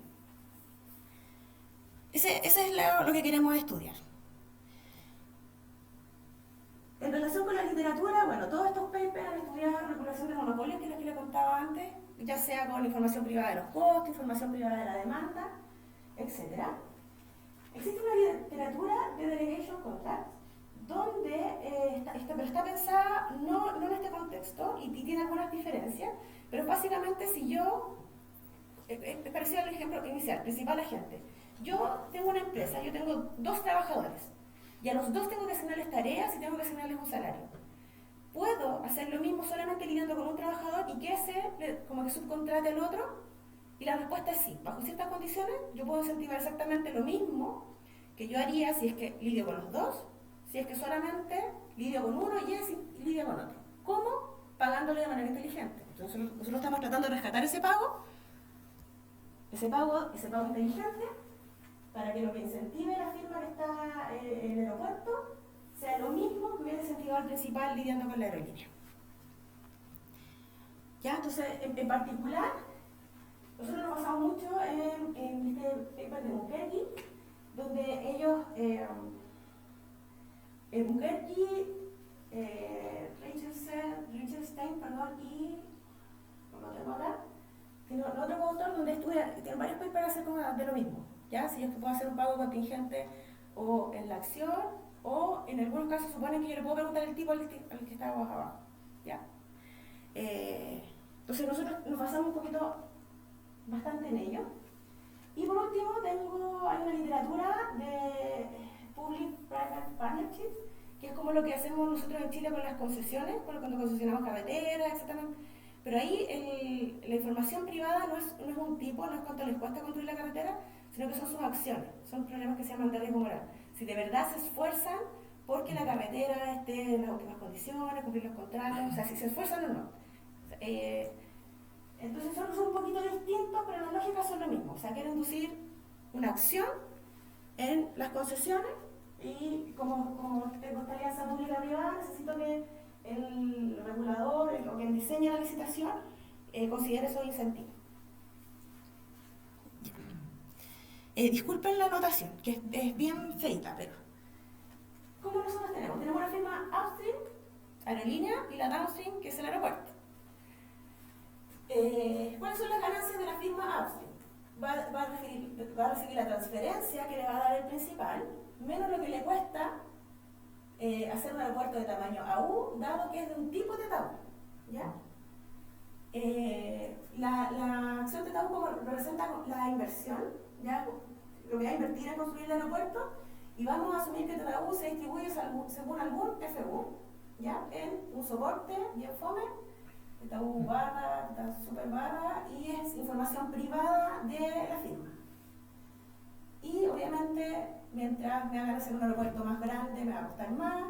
Ese es lo que queremos estudiar. En relación con la literatura, bueno, todos estos papers han estudiado regulación de monopolios, que es lo que le contaba antes, ya sea con información privada de los costos, información privada de la demanda, etc. Existe una literatura de delegation contracts donde pero está pensada no en este contexto y tiene algunas diferencias, pero básicamente si yo, es parecido al ejemplo inicial, principal agente. Yo tengo una empresa, yo tengo 2 trabajadores y a los 2 tengo que asignarles tareas y tengo que asignarles un salario. ¿Puedo hacer lo mismo solamente lidiando con un trabajador y que ese como que subcontrate al otro? Y la respuesta es sí. Bajo ciertas condiciones yo puedo incentivar exactamente lo mismo que yo haría si es que lidio con los 2, si es que solamente lidio con uno y ese lidia con otro. ¿Cómo? Pagándole de manera inteligente. Entonces nosotros estamos tratando de rescatar ese pago inteligente, para que lo que incentive la firma que está en el aeropuerto sea lo mismo que hubiera incentivado al principal lidiando con la aerolínea. ¿Ya? Entonces, en particular, nosotros nos basamos mucho en este paper de Mukherjee, donde ellos, Mukherjee, Richardstein, y, no lo tengo acá, sino otro coautor donde tiene varios papers acerca de lo mismo, ¿ya? Si es que puedo hacer un pago contingente o en la acción, o en algunos casos suponen que yo le puedo preguntar el tipo al que está abajo, ¿ya? Entonces nosotros nos basamos un poquito, bastante en ello. Y por último hay una literatura de Public-Private Partnerships, que es como lo que hacemos nosotros en Chile con las concesiones, cuando concesionamos carreteras, etc. Pero ahí la información privada no es un tipo, no es cuánto les cuesta construir la carretera, sino que son sus acciones, son problemas que se llaman de riesgo moral. Si de verdad se esfuerzan porque la carretera esté en las óptimas condiciones, cumplir los contratos, o sea, si se esfuerzan o no. Entonces son un poquito distintos, pero las lógicas son lo mismo. O sea, quiero inducir una acción en las concesiones y como tengo esta alianza pública-privada, necesito que el regulador o quien diseña la licitación considere esos incentivos. Disculpen la anotación, que es bien feita, pero ¿cómo nosotros tenemos? Tenemos una firma upstream, aerolínea, y la downstream, que es el aeropuerto. ¿Cuáles son las ganancias de la firma upstream? Va a recibir la transferencia que le va a dar el principal, menos lo que le cuesta hacer un aeropuerto de tamaño AU, dado que es de un tipo de TAU, ¿ya? La acción de TAU como representa la inversión, ¿ya? Lo que va a invertir en construir el aeropuerto, y vamos a asumir que TAU se distribuye según algún FU, ¿ya? En un soporte bien fome, TAU barra, super barra, y es información privada de la firma. Y obviamente, mientras me hagan hacer un aeropuerto más grande, me va a costar más.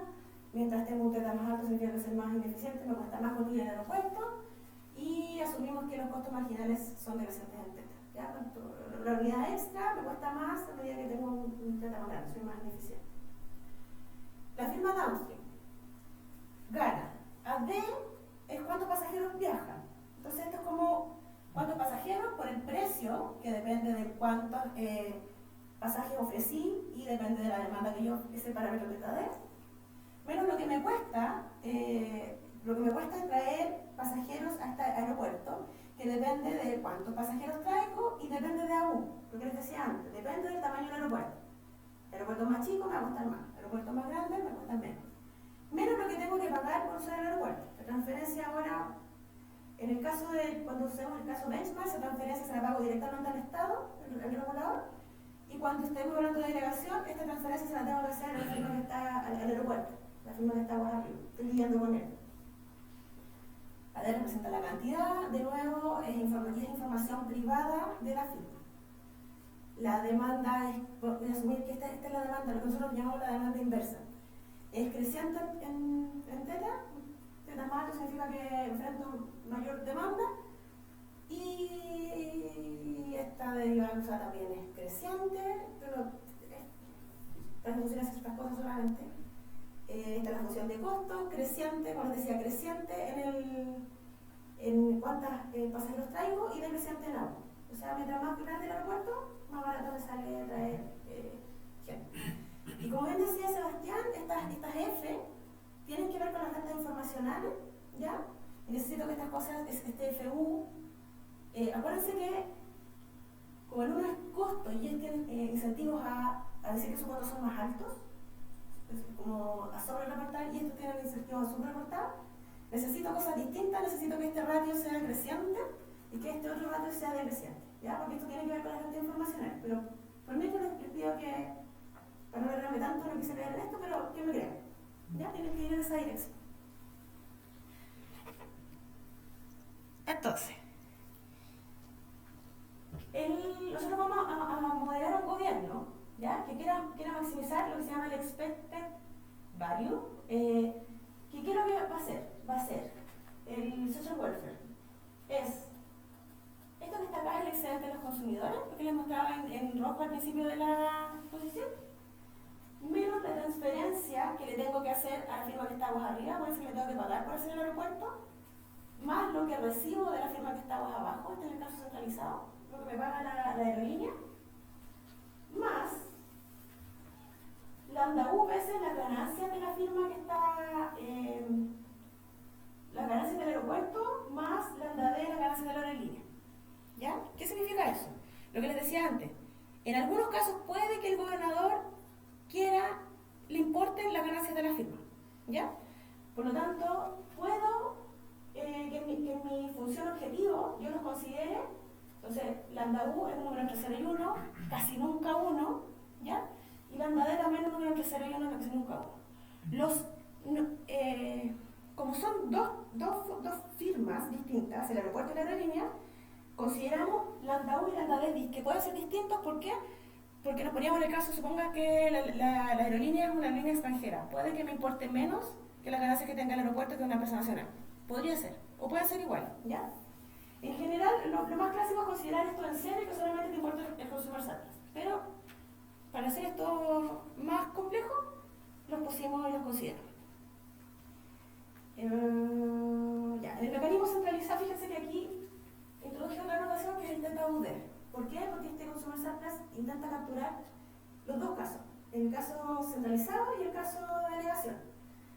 Mientras tengo un teta más alto, significa que ser más ineficiente, me cuesta más construir el aeropuerto. Y asumimos que los costos marginales son decrecientes en teta. ¿Ya? La unidad extra me cuesta más a medida que tengo un teta más grande, soy más ineficiente. La firma downstream gana. AD es cuántos pasajeros viajan. Entonces esto es como cuántos pasajeros por el precio, que depende de cuántos pasajes ofrecí y depende de la demanda que yo, ese parámetro que está de, menos lo que me cuesta traer pasajeros a este aeropuerto, que depende de cuántos pasajeros traigo y depende de aún, lo que les decía antes, depende del tamaño del aeropuerto. Aeropuerto más chico me va a costar más, aeropuerto más grande me cuesta menos. Menos lo que tengo que pagar por usar el aeropuerto. La transferencia ahora, en el caso de, cuando usemos el caso benchmark, esa transferencia se la pago directamente al Estado, el regulador. Y cuando estemos hablando de delegación, esta transferencia se la tengo que hacer a la firma que está al aeropuerto, la firma que está ahora arriba, estoy lidiando con él. A ver, representa la cantidad, de nuevo, es información privada de la firma. La demanda voy a asumir que esta es la demanda, lo que nosotros llamamos la demanda inversa. Es creciente en teta más alto significa que enfrento mayor demanda. Y esta derivanza también es creciente, pero las funciones hacen estas cosas solamente. Esta es la función de costo, creciente, como les decía, creciente en cuántos pasajeros traigo y decreciente en agua. O sea, mientras más grande el aeropuerto, más barato me sale traer gente. Y como bien decía Sebastián, estas F tienen que ver con las rentas informacionales, ¿ya? Y necesito que estas cosas, este FU, acuérdense que como el uno es costo y él tiene incentivos a decir que sus costos son más altos, como a sobre reportar y estos tienen incentivos a subreportar. Necesito cosas distintas, necesito que este ratio sea creciente y que este otro ratio sea decreciente, ¿ya? Porque esto tiene que ver con las fuentes informacionales, pero por mí les pido que, para no alargarme tanto, no quise creer en esto, pero que me crean, ¿ya? Tienen que ir en esa dirección. Entonces, nosotros vamos a modelar un gobierno, ¿ya? Que quiera maximizar lo que se llama el expected value. ¿Qué quiero que va a hacer? Va a ser el social welfare. Es esto que está acá, es el excedente de los consumidores, lo que les mostraba en rojo al principio de la exposición, menos la transferencia que le tengo que hacer a la firma que está abajo arriba, por eso le tengo que pagar por hacer el aeropuerto, más lo que recibo de la firma que está abajo abajo, este es el caso centralizado, lo que me paga la aerolínea, más lambda U veces las ganancias de la firma que está, las ganancias del aeropuerto, más lambda D las ganancias de la aerolínea. ¿Ya? ¿Qué significa eso? Lo que les decía antes. En algunos casos puede que el gobernador le importen las ganancias de la firma. ¿Ya? Por lo tanto, puedo que en mi función objetivo yo los considere, entonces lambda U es un número entre 0 y 1, casi nunca 1, ¿ya? Y lambda D también es un número entre 0 y 1, casi nunca 1. Como son dos firmas distintas, el aeropuerto y la aerolínea, consideramos lambda U y lambda D que pueden ser distintos. ¿Por qué? Porque nos poníamos en el caso, suponga que la aerolínea es una línea extranjera. Puede que me importe menos que las ganancias que tenga el aeropuerto que una empresa nacional. Podría ser, o puede ser igual, ¿ya? En general, lo más clásico es considerar esto en serio y que solamente te importa el consumer surplus. Pero, para hacer esto más complejo, los pusimos y los consideramos. Ya, en el mecanismo centralizado, fíjense que aquí introduje otra notación que es el delta UD. ¿Por qué? Porque este consumer surplus intenta capturar los dos casos, el caso centralizado y el caso de delegación.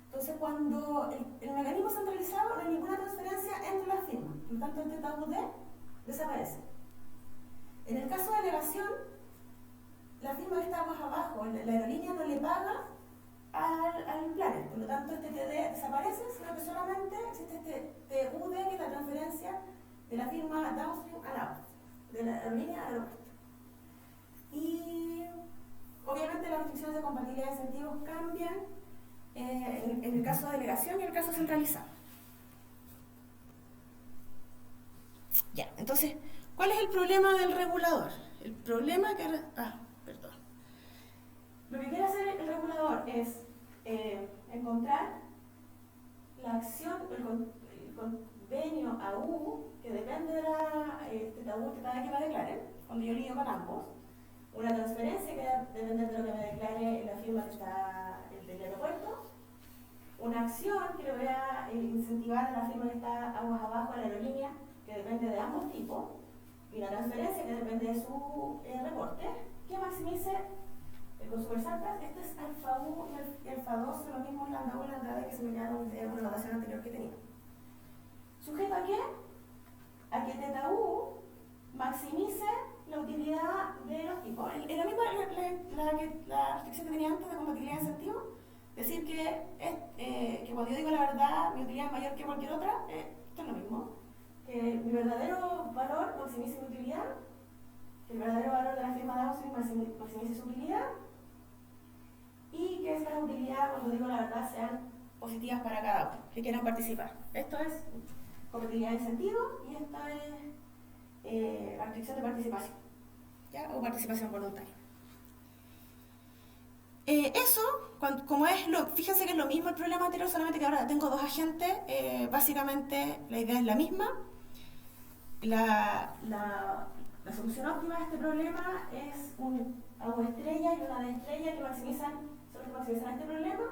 Entonces, cuando el mecanismo centralizado no hay ninguna transferencia entre las firmas, por lo tanto el delta UD desaparece. En el caso de delegación, la firma que está más abajo, la aerolínea no le paga al planner, por lo tanto este TD desaparece, sino que solamente existe este TUD, que es la transferencia de la firma downstream al outstream, de la aerolínea al aeropuerto. Y obviamente las restricciones de compatibilidad de incentivos cambian en el caso de delegación y en el caso centralizado. Ya, entonces, ¿cuál es el problema del regulador? El problema que... perdón. Lo que quiere hacer el regulador es encontrar la acción, el convenio AU, que depende de la TAU que va a declarar, cuando yo lidio con ambos, una transferencia que depende de lo que me declare la firma que está del aeropuerto, una acción que le voy a incentivar a la firma que está aguas abajo, a la aerolínea, que depende de ambos tipos, y una transferencia que depende de su reporte, que maximice el consumer surplus. Este es alfa 1 y alfa 2, son los mismos lambda 1 y lambda D que se me quedaron en una notación anterior que tenía. ¿Sujeto a qué? A que teta U maximice la utilidad de los tipos. Es la misma la restricción que tenía antes de compatibilidad de incentivo. Decir que cuando yo digo la verdad, mi utilidad es mayor que cualquier otra, esto es lo mismo. Que mi verdadero valor maximice mi utilidad, que el verdadero valor de la firma downstream maximice su utilidad, y que esa utilidad, cuando digo la verdad, sean positivas para cada uno que quieran participar. Esto es compatibilidad de incentivo y esto es restricción de participación, ¿ya? O participación voluntaria. Eso, como es fíjense que es lo mismo el problema anterior, solamente que ahora tengo dos agentes. Básicamente la idea es la misma. La solución óptima de este problema es un AU estrella y una D estrella que maximizan este problema,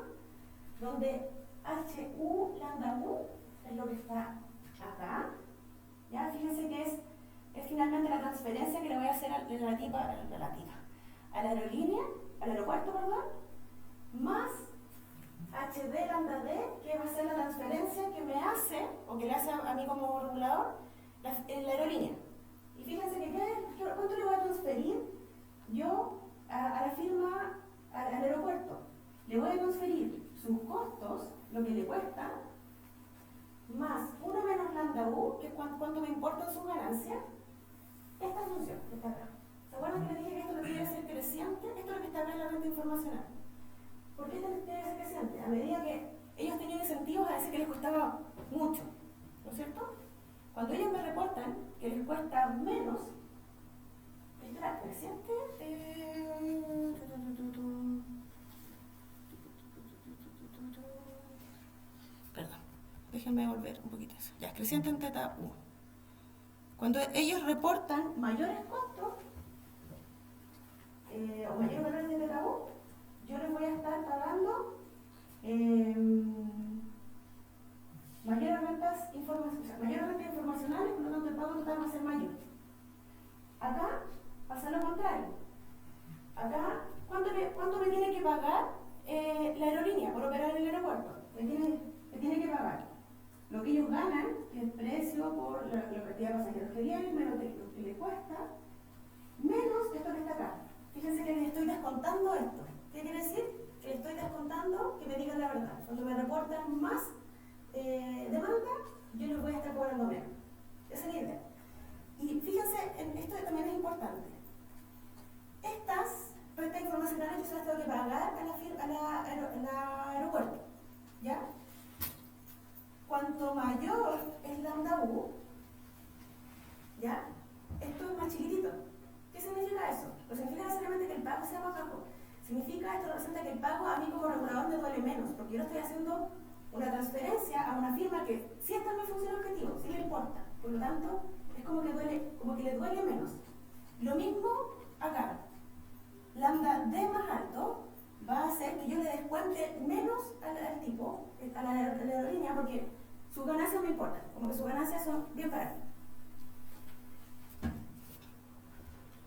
donde HU lambda U es lo que está acá. ¿Ya? Fíjense que es finalmente la transferencia que le voy a hacer a la aerolínea, al aeropuerto, perdón, más HD lambda D, que va a ser la transferencia que me hace, o que le hace a mí como regulador, la aerolínea. Y fíjense que ¿cuánto le voy a transferir yo a la firma, al aeropuerto? Le voy a transferir importan sus ganancias, esta función que está acá. ¿Se acuerdan que les dije que esto debería ser creciente? Esto es lo que está acá en la renta informacional. ¿Por qué debe ser creciente? A medida que ellos tenían incentivos a decir que les costaba mucho, ¿no es cierto? Cuando ellos me reportan que les cuesta menos, ¿esto era creciente? Perdón, déjenme volver un poquito eso. Ya, creciente en teta U. Cuando ellos reportan mayores costos o mayores valores de teta U, yo les voy a estar pagando mayores rentas informacionales, por lo tanto el pago total va a ser mayor. Acá pasa lo contrario. Acá, ¿cuánto me tiene que pagar la aerolínea por operar en el aeropuerto? Me tiene que pagar lo que ellos ganan, que es el precio por la cantidad de pasajeros que vienen, menos lo que les cuesta, menos esto que está acá. Fíjense que les estoy descontando esto. ¿Qué quiere decir? Que les estoy descontando que me digan la verdad. Cuando me reportan más demanda, yo les voy a estar cobrando menos. Esa es la idea. Y fíjense, esto también es importante. Estas rentas informacionales yo se las tengo que pagar al aeropuerto. ¿Ya? Cuanto mayor es lambda U, ¿ya? Esto es más chiquitito. ¿Qué significa eso? Pues significa necesariamente que el pago sea más bajo. Significa, esto representa que el pago a mí como regulador me duele menos, porque yo no estoy haciendo una transferencia a una firma que sí está en mi función objetivo, sí le importa. Por lo tanto, es como que le duele menos. Lo mismo acá. Lambda D más alto va a hacer que yo le descuente menos al tipo, a la aerolínea, porque sus ganancias me importan, como que sus ganancias son bien para mí.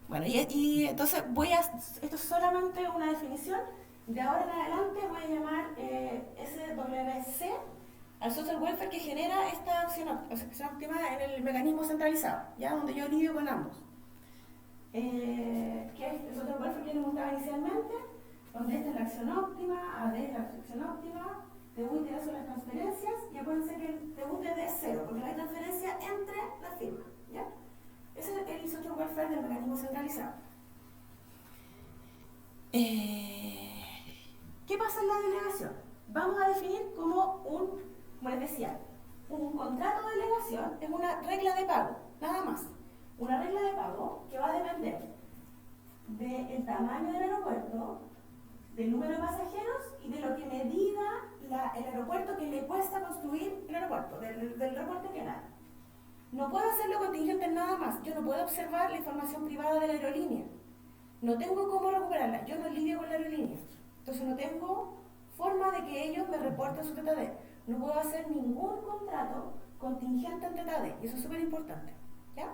Bueno, y entonces esto es solamente una definición. De ahora en adelante voy a llamar SWC al social welfare que genera esta acción óptima en el mecanismo centralizado, ¿ya? Donde yo lidio con ambos. Que es el social welfare que les mostraba inicialmente, donde esta es la acción óptima, AD es la acción óptima, TU interesa las transferencias, y acuérdense que el TU es de cero, porque no hay transferencia entre las firmas, ¿ya? Ese es el social welfare del mecanismo centralizado. ¿Qué pasa en la delegación? Vamos a definir como les decía, un contrato de delegación es una regla de pago, nada más. Una regla de pago que va a depender del tamaño del aeropuerto, del número de pasajeros y de lo que me diga el aeropuerto que le cuesta construir el aeropuerto, del reporte que da. No puedo hacerlo contingente en nada más. Yo no puedo observar la información privada de la aerolínea. No tengo cómo recuperarla. Yo no lidio con la aerolínea. Entonces no tengo forma de que ellos me reporten su TTD. No puedo hacer ningún contrato contingente en TTD. Y eso es súper importante. ¿Ya?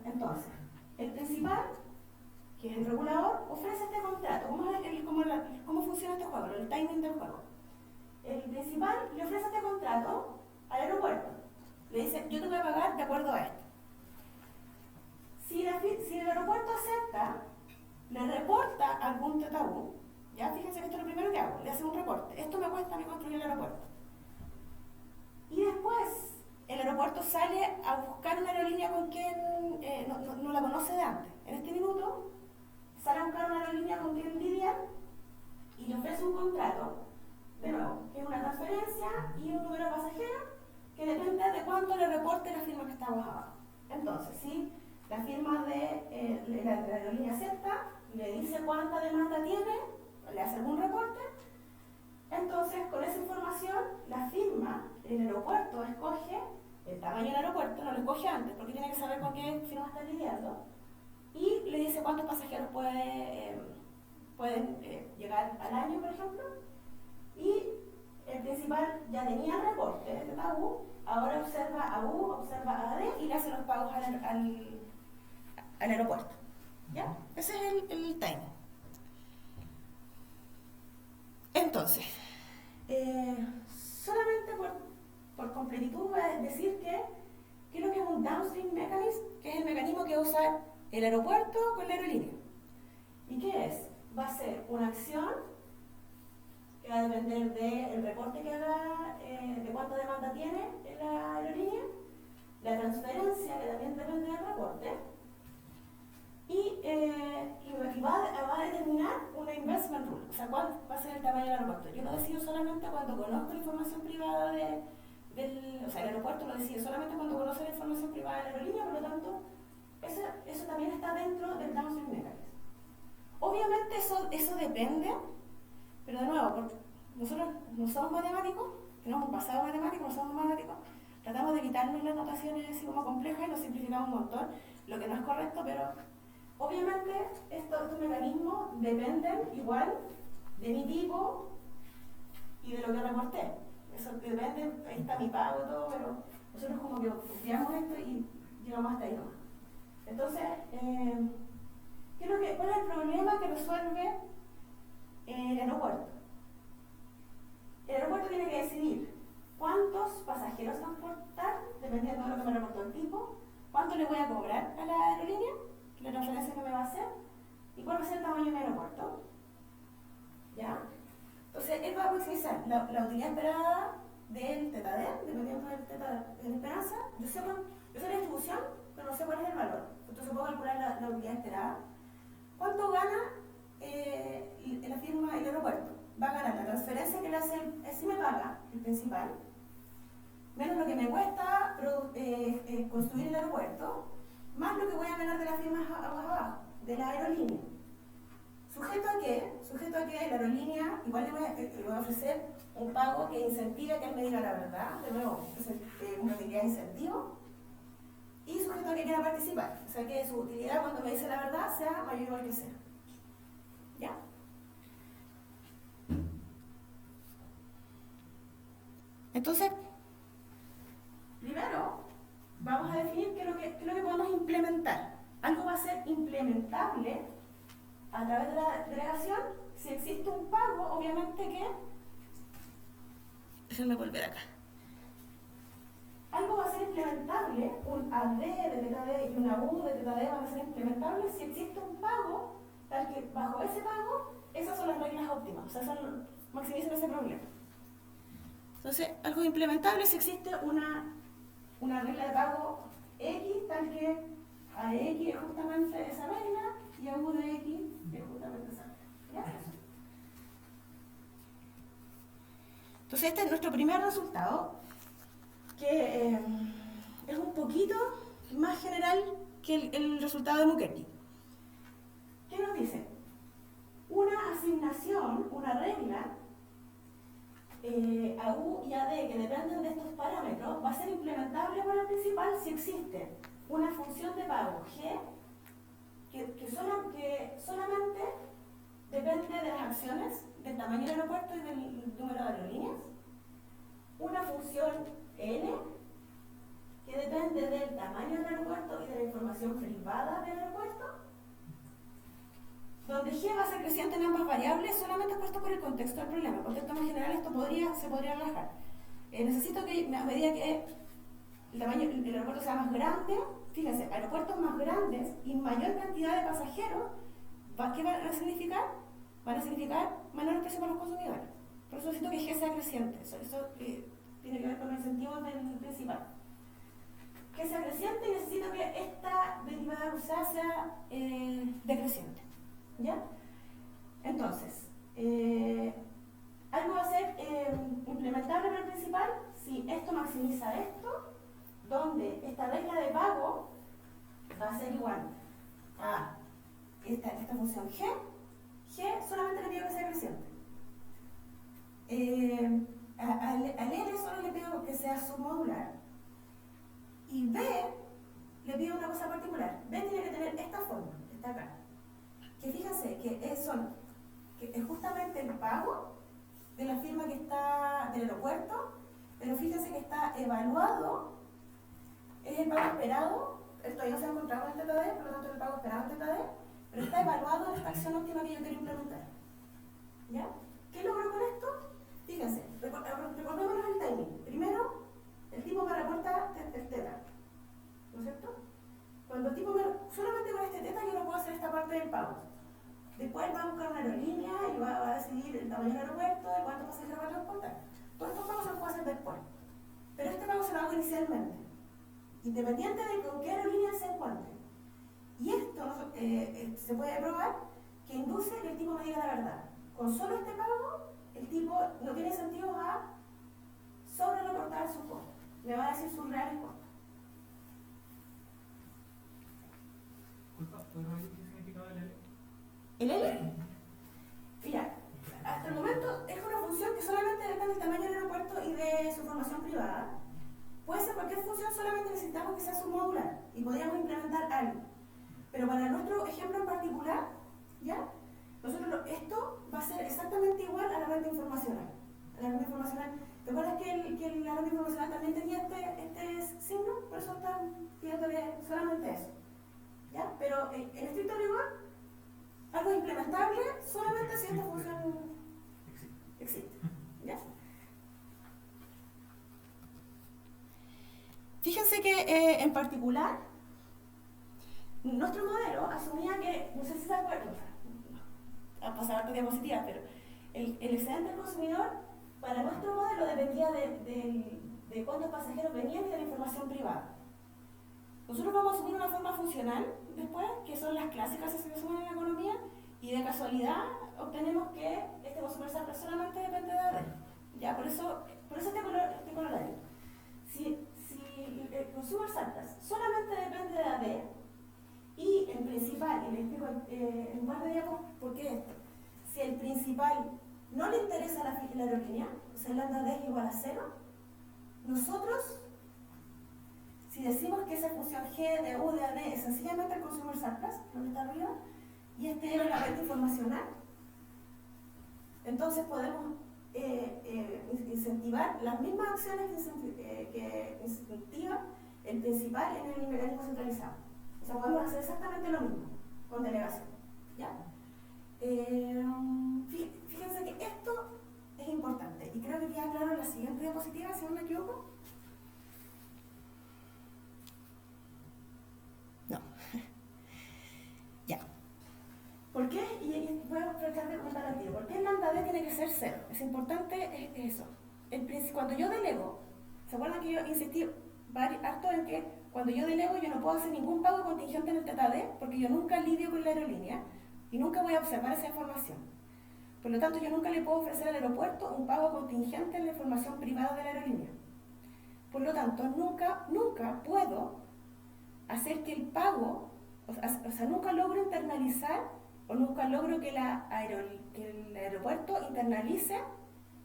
Entonces, el principal, que es el regulador, ofrece este contrato. ¿Cómo funciona este juego? El timing del juego. El principal le ofrece este contrato al aeropuerto. Le dice, yo te voy a pagar de acuerdo a esto. Si el aeropuerto acepta, le reporta algún TTU, ya fíjense que esto es lo primero que hago, le hace un reporte. Esto me cuesta a mí construir el aeropuerto. Y después, el aeropuerto sale a buscar una aerolínea con quien no la conoce de antes. En este minuto, sale a buscar una aerolínea con quien lidiar y le ofrece un contrato, de nuevo, que es una transferencia y un número de pasajeros que depende de cuánto le reporte la firma que está abajo. Entonces, si la firma de la aerolínea acepta, le dice cuánta demanda tiene, le hace algún reporte, entonces con esa información la firma, el aeropuerto escoge el tamaño del aeropuerto, no lo escoge antes porque tiene que saber con qué firma está lidiando, y le dice cuántos pasajeros pueden llegar al año, por ejemplo, y el principal ya tenía el reporte de TAU, ahora observa a U, observa a AD y le hace los pagos al aeropuerto. ¿Ya? Ese es el timing. Entonces, solamente por completitud voy a decir que es lo que es un downstream mechanism, que es el mecanismo que usa el aeropuerto con la aerolínea. ¿Y qué es? Va a ser una acción que va a depender del reporte que haga, de cuánta demanda tiene en la aerolínea, la transferencia, que también depende del reporte, y va a determinar una investment rule, o sea, cuál va a ser el tamaño del aeropuerto. Yo lo decido solamente cuando conozco la información privada o sea, el aeropuerto lo decide solamente cuando conoce la información privada de la aerolínea, por lo tanto, eso también está dentro del downstream mechanism. Obviamente eso depende, pero de nuevo, porque nosotros no somos matemáticos, tenemos un pasado matemático, no somos matemáticos, tratamos de evitarnos las notaciones así como complejas y lo simplificamos un montón, lo que no es correcto, pero obviamente estos mecanismos dependen igual de mi tipo y de lo que reporté. Eso depende, ahí está mi pago y todo, pero nosotros como que copiamos esto y llegamos hasta ahí nomás. Entonces, ¿cuál es el problema que resuelve el aeropuerto? El aeropuerto tiene que decidir cuántos pasajeros transportar, dependiendo de lo que me reportó el tipo, cuánto le voy a cobrar a la aerolínea, la transferencia que me va a hacer, y cuál va a ser el tamaño de mi aeropuerto. ¿Ya? Entonces, él va a maximizar la utilidad esperada del θD, dependiendo del θ de la esperanza. Yo sé la distribución, pero no sé cuál es el valor. Entonces, puedo calcular la utilidad esperada. ¿Cuánto gana la firma el aeropuerto? Va a ganar la transferencia que le hace, si me paga el principal, menos lo que me cuesta construir el aeropuerto, más lo que voy a ganar de las firmas abajo, de la aerolínea. ¿Sujeto a qué? Sujeto a que la aerolínea igual le voy a ofrecer un pago que incentive a que él me diga la verdad, de nuevo, una utilidad de incentivo, y sujeto a que quiera participar, o sea que su utilidad cuando me dice la verdad sea mayor o igual que sea. ¿Ya? Entonces, primero vamos a definir qué es lo que podemos implementar. Algo va a ser implementable a través de la delegación si existe un pago, obviamente que... Déjenme volver acá. Algo va a ser implementable, un AD de θD y una U de θD van a ser implementables si existe un pago, tal que bajo ese pago, esas son las reglas óptimas, o sea, maximizan ese problema. Entonces, algo implementable si existe una regla de pago X, tal que a X es justamente esa regla y a U de X es justamente esa regla. ¿Ya? Entonces, este es nuestro primer resultado, que es un poquito más general que el resultado de Mukherjee. ¿Qué nos dice? Una asignación, una regla, a U y a D que dependen de estos parámetros va a ser implementable por el principal si existe una función de pago G que solamente depende de las acciones, del tamaño del aeropuerto y del número de aerolíneas, una función N que depende del tamaño del aeropuerto y de la información privada del aeropuerto, donde G va a ser creciente en ambas variables, solamente puesto por el contexto del problema. En el contexto más general esto se podría relajar. Necesito que a medida que el tamaño del aeropuerto sea más grande, fíjense, aeropuertos más grandes y mayor cantidad de pasajeros, ¿qué van a significar? Van a significar menores precios para los consumidores. Por eso necesito que G sea creciente. Eso tiene que ver con los incentivos del principal. Que sea creciente y necesito que esta derivada cruzada sea decreciente. ¿Ya? Entonces, algo va a ser implementable para el principal si esto maximiza esto, donde esta regla de pago va a ser igual a esta función G. G solamente le pido que sea creciente. Al L solo le pido que sea submodular. Y B le pido una cosa particular. B tiene que tener esta forma, que está acá. Que fíjense que es justamente el pago de la firma que está del aeropuerto, pero fíjense que está evaluado, es el pago esperado, todavía no se ha encontrado en el TTD, por lo tanto es el pago esperado en el TTD, pero está evaluado en esta acción óptima que yo quiero implementar. ¿Ya? ¿Qué logro con esto? Fíjense, recordémonos el timing. Primero, el tipo me reporta el teta, ¿no es cierto? Cuando el tipo solamente con este teta yo no puedo hacer esta parte del pago. Después va a buscar una aerolínea y va a decidir el tamaño del aeropuerto y cuántos pasajeros va a transportar. Todos estos pagos se los puedo hacer después. Pero este pago se lo hago inicialmente, independiente de con qué aerolínea se encuentre. Y esto se puede probar que induce que el tipo me diga la verdad. Con solo este pago, el tipo no tiene sentido a sobre reportar sus costos. Me va a decir sus reales costos. Disculpa, ¿puedes repetir qué significaba el L? ¿El L? Mira, hasta el momento es una función que solamente depende del tamaño del aeropuerto y de su formación privada. Puede ser cualquier función, solamente necesitamos que sea submodular y podríamos implementar algo. Pero para nuestro ejemplo en particular, ¿ya? Esto va a ser exactamente igual a la renta informacional. A la renta informacional, ¿te acuerdas que la renta informacional también tenía este signo? Por eso están pidiéndole solamente eso. ¿Ya? Pero en estricto rigor, algo implementable solamente si esta función existe. ¿Ya? Fíjense que en particular, nuestro modelo asumía que, no sé si se acuerdan, han pasado hartas diapositivas, pero el excedente del consumidor para nuestro modelo dependía de cuántos pasajeros venían y de la información privada. Nosotros vamos a asumir una forma funcional después, que son las clásicas asociaciones en la economía, y de casualidad obtenemos que este consumer surplus solamente depende de AD. Ya, por eso este colorario. Si el consumer surplus solamente depende de AD, y el principal, y les explico en un par de diapositivas por qué esto. Si el principal no le interesa la aerolínea, o sea, el lambda D es igual a 0, nosotros, si decimos que esa función G de U de AD es sencillamente el consumer surplus, donde está arriba, y este era la renta informacional, entonces podemos incentivar las mismas acciones que incentivan el principal en el mecanismo centralizado. O sea, podemos hacer exactamente lo mismo con delegación. ¿Ya? Fíjense que esto es importante y creo que queda claro en la siguiente diapositiva, si no me equivoco. No. Ya. ¿Por qué? Y voy a tratar de comentar al tiro. ¿Por qué el lambda D tiene que ser 0? Es importante eso. Cuando yo delego, ¿se acuerdan que yo insistí harto en que cuando yo delego yo no puedo hacer ningún pago contingente en el TTD porque yo nunca lidio con la aerolínea y nunca voy a observar esa información. Por lo tanto, yo nunca le puedo ofrecer al aeropuerto un pago contingente en la información privada de la aerolínea. Por lo tanto, nunca puedo hacer que el pago, o sea, nunca logro internalizar o nunca logro que el aeropuerto internalice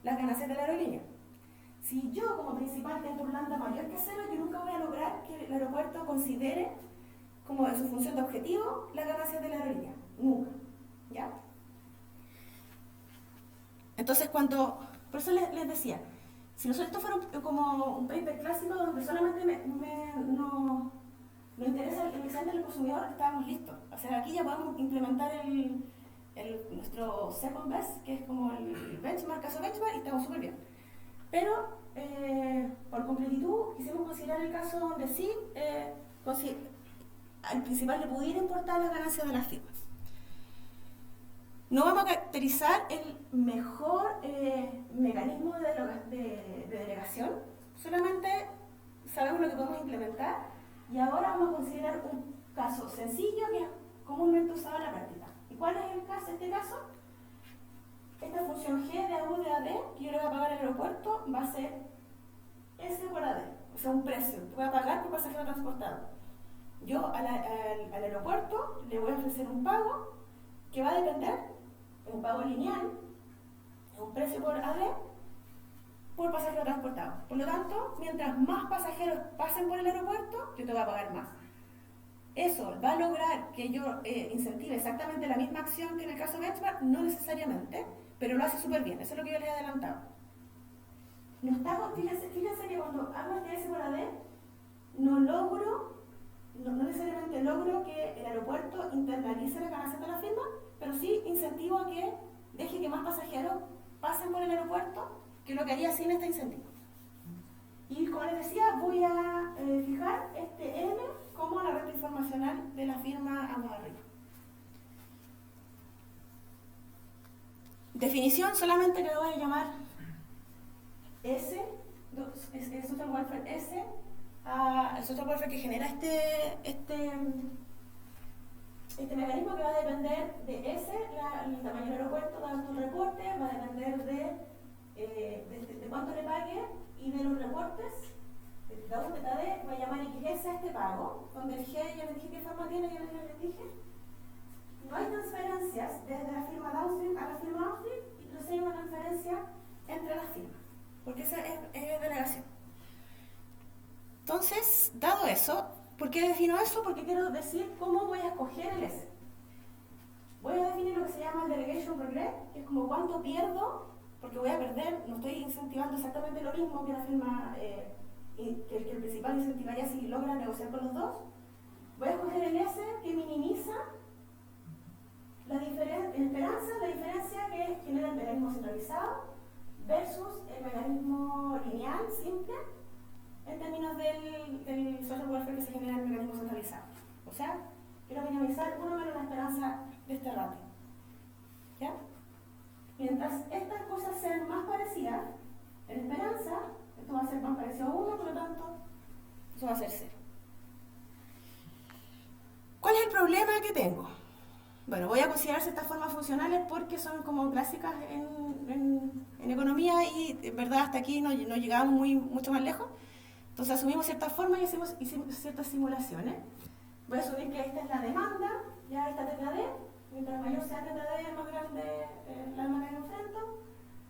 las ganancias de la aerolínea. Si yo como principal tengo un lambda mayor que 0, yo nunca voy a lograr que el aeropuerto considere como su función de objetivo las ganancias de la aerolínea. Nunca. ¿Ya? Entonces por eso les decía, si nosotros fuera como un paper clásico donde solamente nos interesa el excedente del consumidor, estábamos listos. O sea, aquí ya podemos implementar nuestro second best, que es como el benchmark, caso benchmark, y estamos súper bien. Pero, por completitud, quisimos considerar el caso donde sí, al principal le pudiera importar las ganancias de las firmas. No vamos a caracterizar el mejor mecanismo de delegación, solamente sabemos lo que podemos implementar y ahora vamos a considerar un caso sencillo que es comúnmente usado en la práctica. ¿Y cuál es este caso? Esta función G de AU de AD que yo le voy a pagar al aeropuerto va a ser S por AD, o sea, un precio que voy a pagar por pasajero transportado. Yo al aeropuerto le voy a ofrecer un pago que va a depender, un pago lineal, un precio por AD, por pasajero transportado. Por lo tanto, mientras más pasajeros pasen por el aeropuerto, yo te voy a pagar más. ¿Eso va a lograr que yo incentive exactamente la misma acción que en el caso benchmark? No necesariamente, pero lo hace súper bien. Eso es lo que yo les he adelantado. Fíjense que cuando hago este S por AD, no necesariamente logro que el aeropuerto internalice las ganancias de la firma, pero sí incentivo a que deje que más pasajeros pasen por el aeropuerto, que es lo que haría sin este incentivo. Y como les decía, voy a fijar este N como la renta informacional de la firma aguas arriba. Definición solamente que lo voy a llamar S, es social welfare S, el social welfare que genera este mecanismo que va a depender de S, el tamaño del aeropuerto, dado el reporte, va a depender de cuánto le pague y de los reportes. Teta U, teta D, voy a llamar XS a este pago, donde el G ya les dije qué forma tiene, ya les dije. No hay transferencias desde la firma downstream a la firma upstream, y no hay una transferencia entre las firmas, porque esa es delegación. Entonces, dado eso, ¿por qué defino eso? Porque quiero decir cómo voy a escoger el S. Voy a definir lo que se llama el delegation regret, que es como cuánto pierdo, porque voy a perder, no estoy incentivando exactamente lo mismo que la firma, que el principal incentivaría si logra negociar con los dos. Voy a escoger el S que minimiza la diferencia que genera el mecanismo centralizado versus el mecanismo lineal, simple, en términos del social welfare que se genera en el mecanismo centralizado. O sea, quiero minimizar 1 menos la esperanza de este ratio. ¿Ya? Mientras estas cosas sean más parecidas en esperanza, esto va a ser más parecido a 1, por lo tanto, eso va a ser 0. ¿Cuál es el problema que tengo? Bueno, voy a considerar estas formas funcionales porque son como clásicas en economía y en verdad hasta aquí no llegamos mucho más lejos. Entonces asumimos ciertas formas y hicimos ciertas simulaciones. Voy a asumir que esta es la demanda, ya esta teta D, mientras mayor sea teta D, más grande la demanda que enfrento.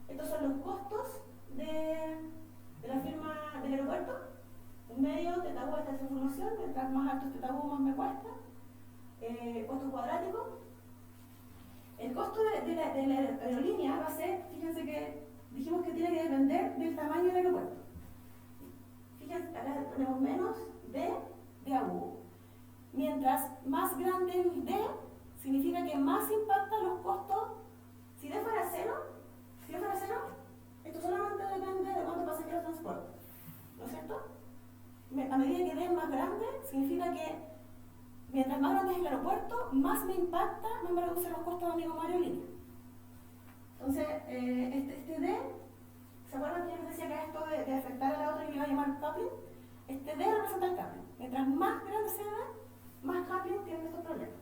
Estos son los costos de la firma del aeropuerto. Un medio, teta U, esta es la información, mientras más alto es teta U, más me cuesta. Costo cuadrático. El costo de la aerolínea va a ser, fíjense que dijimos que tiene que depender del tamaño del aeropuerto. Fíjense, acá tenemos menos D a U. Mientras más grande el D, significa que más impacta los costos. Si D fuera cero, esto solamente depende de cuántos pasajeros transporta. ¿No es cierto? A medida que D es más grande, significa que mientras más grande es el aeropuerto, más me impacta, más me reduce los costos de mi como aerolínea. Entonces, este D, ¿se acuerdan que yo les decía que esto de afectar a la otra que iba a llamar coupling? Este D representa el coupling. Mientras más grande sea D, más coupling tiene estos problemas.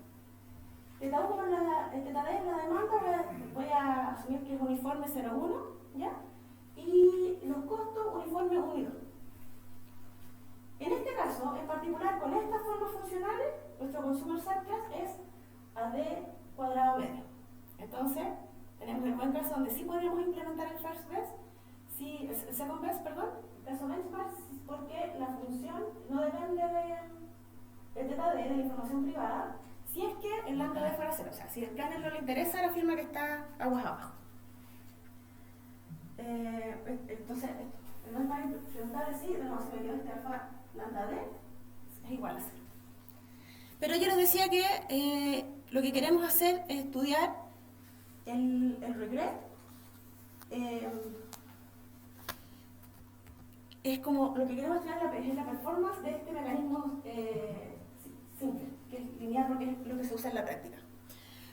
Teta U con teta D es la demanda, voy a asumir que es uniforme 0,1, ¿ya? Y los costos uniforme 1 y 2. En este caso, en particular con estas formas funcionales, nuestro consumer surplus es AD cuadrado medio. Entonces, tenemos el buen caso donde sí podríamos implementar el first best, el second best, perdón, el caso benchmark, porque la función no depende de teta D, de la información privada, si es que el lambda D fuera 0. O sea, si el planner no le interesa la firma que está aguas abajo. Entonces, no es para preguntar así, de nuevo, si me quedo este alfa lambda D es igual a 0. Pero yo les decía que lo que queremos hacer es estudiar el regret. Es como lo que queremos estudiar es la performance de este mecanismo simple, que es lineal porque es lo que se usa en la práctica.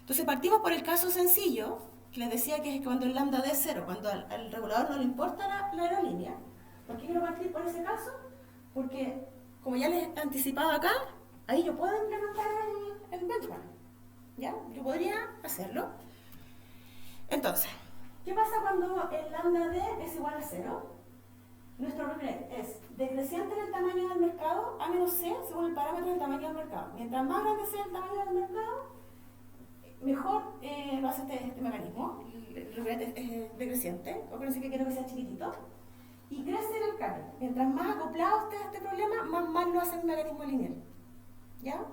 Entonces partimos por el caso sencillo, que les decía que es cuando el lambda D es 0, cuando al regulador no le importa la aerolínea. ¿Por qué quiero partir por ese caso? Porque, como ya les he anticipado acá, ahí yo puedo implementar el benchmark. ¿Ya? Yo podría hacerlo. Entonces, ¿qué pasa cuando el lambda D es igual a 0? Nuestro regret es decreciente en el tamaño del mercado a menos C según el parámetro del tamaño del mercado. Mientras más grande sea el tamaño del mercado, mejor lo hace este mecanismo. El regret es decreciente, o que quiero que sea chiquitito. Y crece en el cambio. Mientras más acoplado esté a este problema, más mal lo hace el mecanismo lineal. ¿Ya?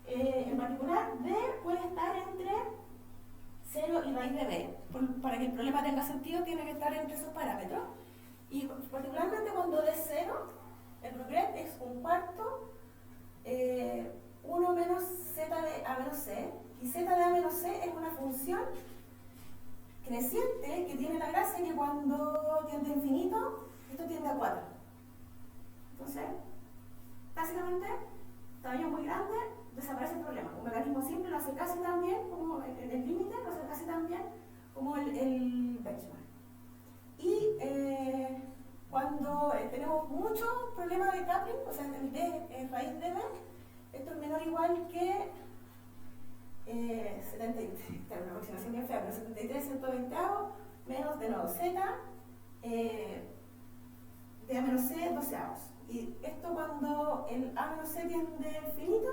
En particular, D puede estar entre 0 y raíz de B. Para que el problema tenga sentido, tiene que estar entre esos parámetros. Y particularmente cuando D es 0, el regret es 1/4 1 menos z de a menos c. Y z de a menos c es una función creciente que tiene la gracia que cuando tiende a infinito, esto tiende a 4. Entonces, básicamente, tamaño muy grande, desaparece el problema. Un mecanismo simple lo hace casi tan bien como en el límite, lo hace casi tan bien como el benchmark. Y cuando tenemos muchos problemas de coupling, o sea, el D raíz de B, esto es menor o igual que 73, claro, una aproximación bien fea, pero 73 120 menos de nuevo Z, de A menos C 12 avos. Y esto cuando el A menos C tiende al finito,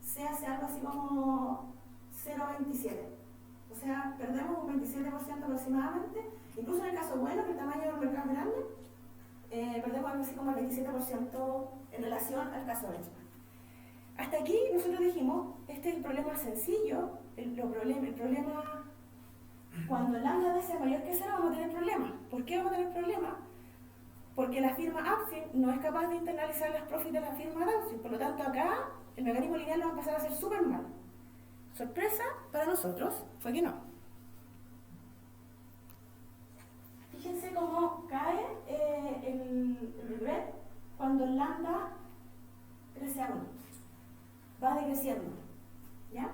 se hace algo así como 0,27. O sea, perdemos un 27% aproximadamente. Incluso en el caso bueno, que el tamaño del mercado es grande, perdemos algo así como el 27% en relación al caso benchmark. Hasta aquí nosotros dijimos, este es el problema sencillo, el problema cuando el lambda D sea mayor que 0 vamos a tener problemas. ¿Por qué vamos a tener problemas? Porque la firma upstream no es capaz de internalizar las profits de la firma downstream. Por lo tanto, acá el mecanismo lineal lo va a pasar a hacer súper mal. Sorpresa para nosotros fue que no. Fíjense cómo cae el regret cuando el lambda crece a 1. Va decreciendo. ¿Ya?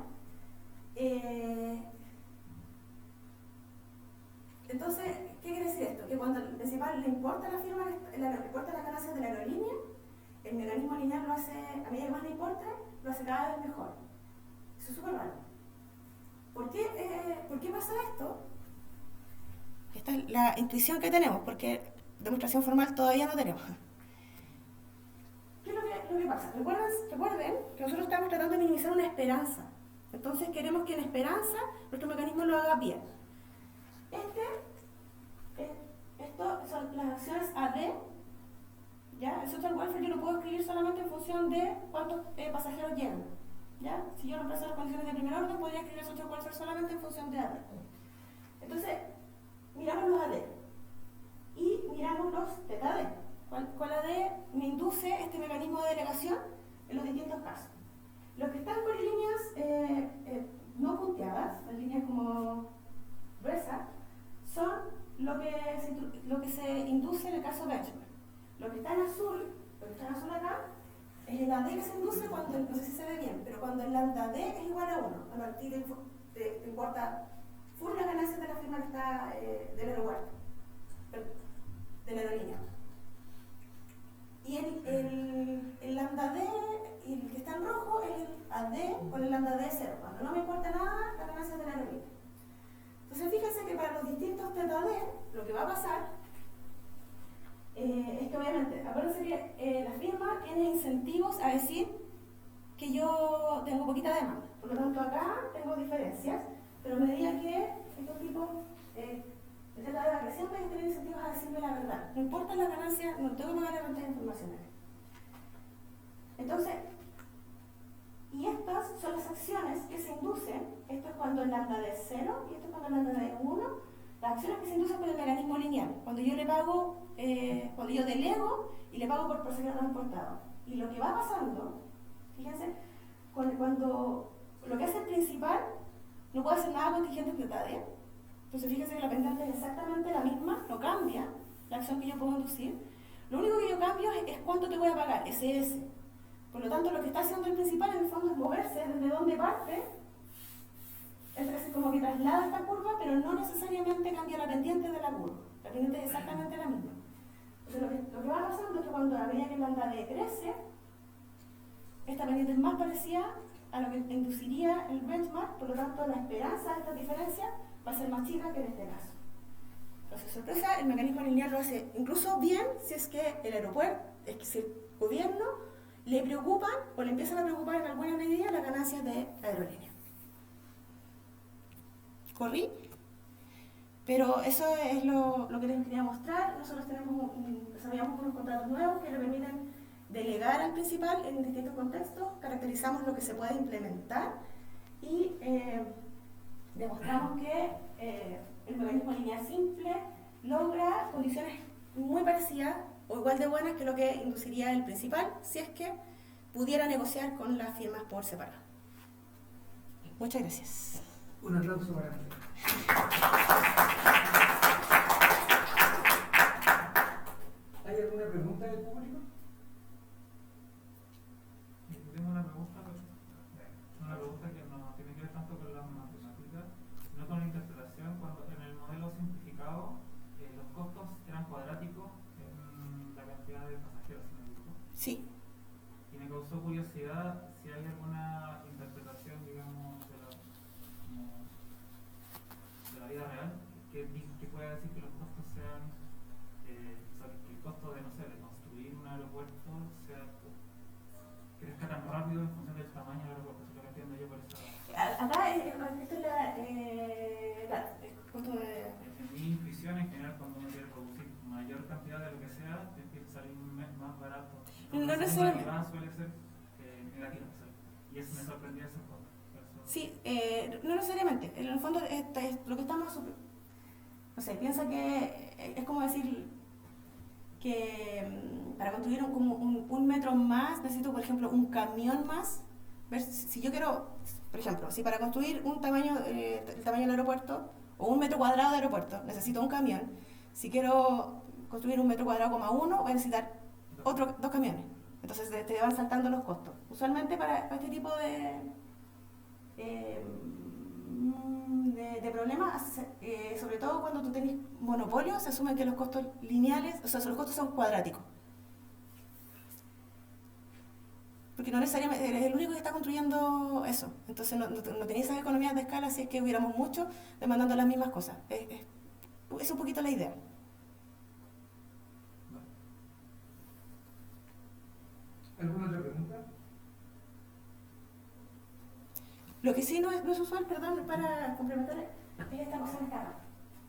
Entonces, ¿qué quiere decir esto? Que cuando al principal le importa la firma, le importa las ganancias de la aerolínea, el mecanismo lineal lo hace, a medida que más le importe, lo hace cada vez mejor. Eso es súper raro. ¿Por qué pasa esto? Esta es la intuición que tenemos, porque demostración formal todavía no tenemos. ¿Qué es lo que pasa? Recuerden que nosotros estamos tratando de minimizar una esperanza. Entonces queremos que en esperanza nuestro mecanismo lo haga bien. Esto son las acciones AD. ¿Ya? El social welfare yo lo puedo escribir solamente en función de cuántos pasajeros llegan. ¿Ya? Si yo reemplazo las condiciones de primer orden, podría escribir el social welfare solamente en función de AD. Entonces, miramos los AD y miramos los θD. ¿Cuál AD me induce este mecanismo de delegación en los distintos casos? Los que están con líneas no punteadas, las líneas como gruesas, son lo que se induce en el caso benchmark. Lo que está en azul acá, es el AD que se induce cuando, no sé si se ve bien, pero cuando el lambda D es igual a 1, cuando a ti te importa full las ganancias de la firma que está del aeropuerto, de la aerolínea. Y el lambda D, y el que está en rojo, es el AD con el lambda D 0, cuando no me importa nada las ganancias de la aerolínea. Entonces fíjense que para los distintos θD, lo que va a pasar es que obviamente, acuérdense que la firma tiene incentivos a decir que yo tengo poquita demanda. Por lo tanto, acá tengo diferencias, pero a medida que estos tipos de θD va creciendo, hay que tener incentivos a decirme la verdad. No importa las ganancias, no tengo que pagar las rentas informacionales. Entonces, y estas son las acciones que se inducen. Esto es cuando el lambda D es 0 y esto es cuando el lambda D es 1. Las acciones que se inducen por el mecanismo lineal. Cuando yo le pago, cuando yo delego y le pago por pasajero transportado. Y lo que va pasando, fíjense, cuando lo que hace el principal no puede hacer nada contingente de TAD. Entonces fíjense que la pendiente es exactamente la misma, no cambia la acción que yo puedo inducir. Lo único que yo cambio es cuánto te voy a pagar, SS. Por lo tanto, lo que está haciendo el principal en el fondo es moverse desde donde parte, es como que traslada esta curva, pero no necesariamente cambia la pendiente de la curva. La pendiente es exactamente la misma. Entonces, lo que va pasando es que cuando a medida que el lambda D crece, esta pendiente es más parecida a lo que induciría el benchmark, por lo tanto, la esperanza de esta diferencia va a ser más chica que en este caso. Entonces, sorpresa, el mecanismo lineal lo hace incluso bien si es que el aeropuerto, es que si el gobierno le preocupan o le empiezan a preocupar en alguna medida las ganancias de la aerolínea. Corrí, pero eso es lo que les quería mostrar. Nosotros desarrollamos unos contratos nuevos que le permiten delegar al principal en distintos contextos, caracterizamos lo que se puede implementar y demostramos que el mecanismo lineal simple logra condiciones muy parecidas o igual de buenas que lo que induciría el principal si es que pudiera negociar con las firmas por separado. Muchas gracias. Un aplauso para Andrea. ¿Hay alguna pregunta del público? Tengo una pregunta que no tiene que ver tanto con la matemática, sino con la interpretación. Cuando en me causó curiosidad si hay alguna interpretación, digamos, de la vida real que pueda decir que los costos sean, o sea, que el costo de, no sé, de construir un aeropuerto crezca tan rápido en función del tamaño del aeropuerto. Eso es lo que entiendo yo por esa. Acá, esto es claro, el costo de... En mi intuición, en general, cuando uno quiere producir mayor cantidad de lo que sea, te empieza a salir más barato. No La necesariamente. segunda suele ser negativa, y eso me sorprendía ese fondo. Sí, no necesariamente. En el fondo, lo que estamos... No sé, piensa que es como decir que para construir un metro más necesito, por ejemplo, un camión más. Ver si yo quiero, por ejemplo, si para construir un tamaño, el tamaño del aeropuerto o un metro cuadrado de aeropuerto necesito un camión. Si quiero construir un metro cuadrado, uno, voy a necesitar dos camiones. Entonces te van saltando los costos. Usualmente para este tipo de problemas, sobre todo cuando tú tenés monopolios, se asume que los costos lineales, o sea, los costos son cuadráticos. Porque no necesariamente eres el único que está construyendo eso. Entonces no tenéis esas economías de escala si es que hubiéramos muchos demandando las mismas cosas. Es un poquito la idea. ¿Alguna otra pregunta? Lo que sí no es usual, perdón, para complementar, es esta cosa de escala.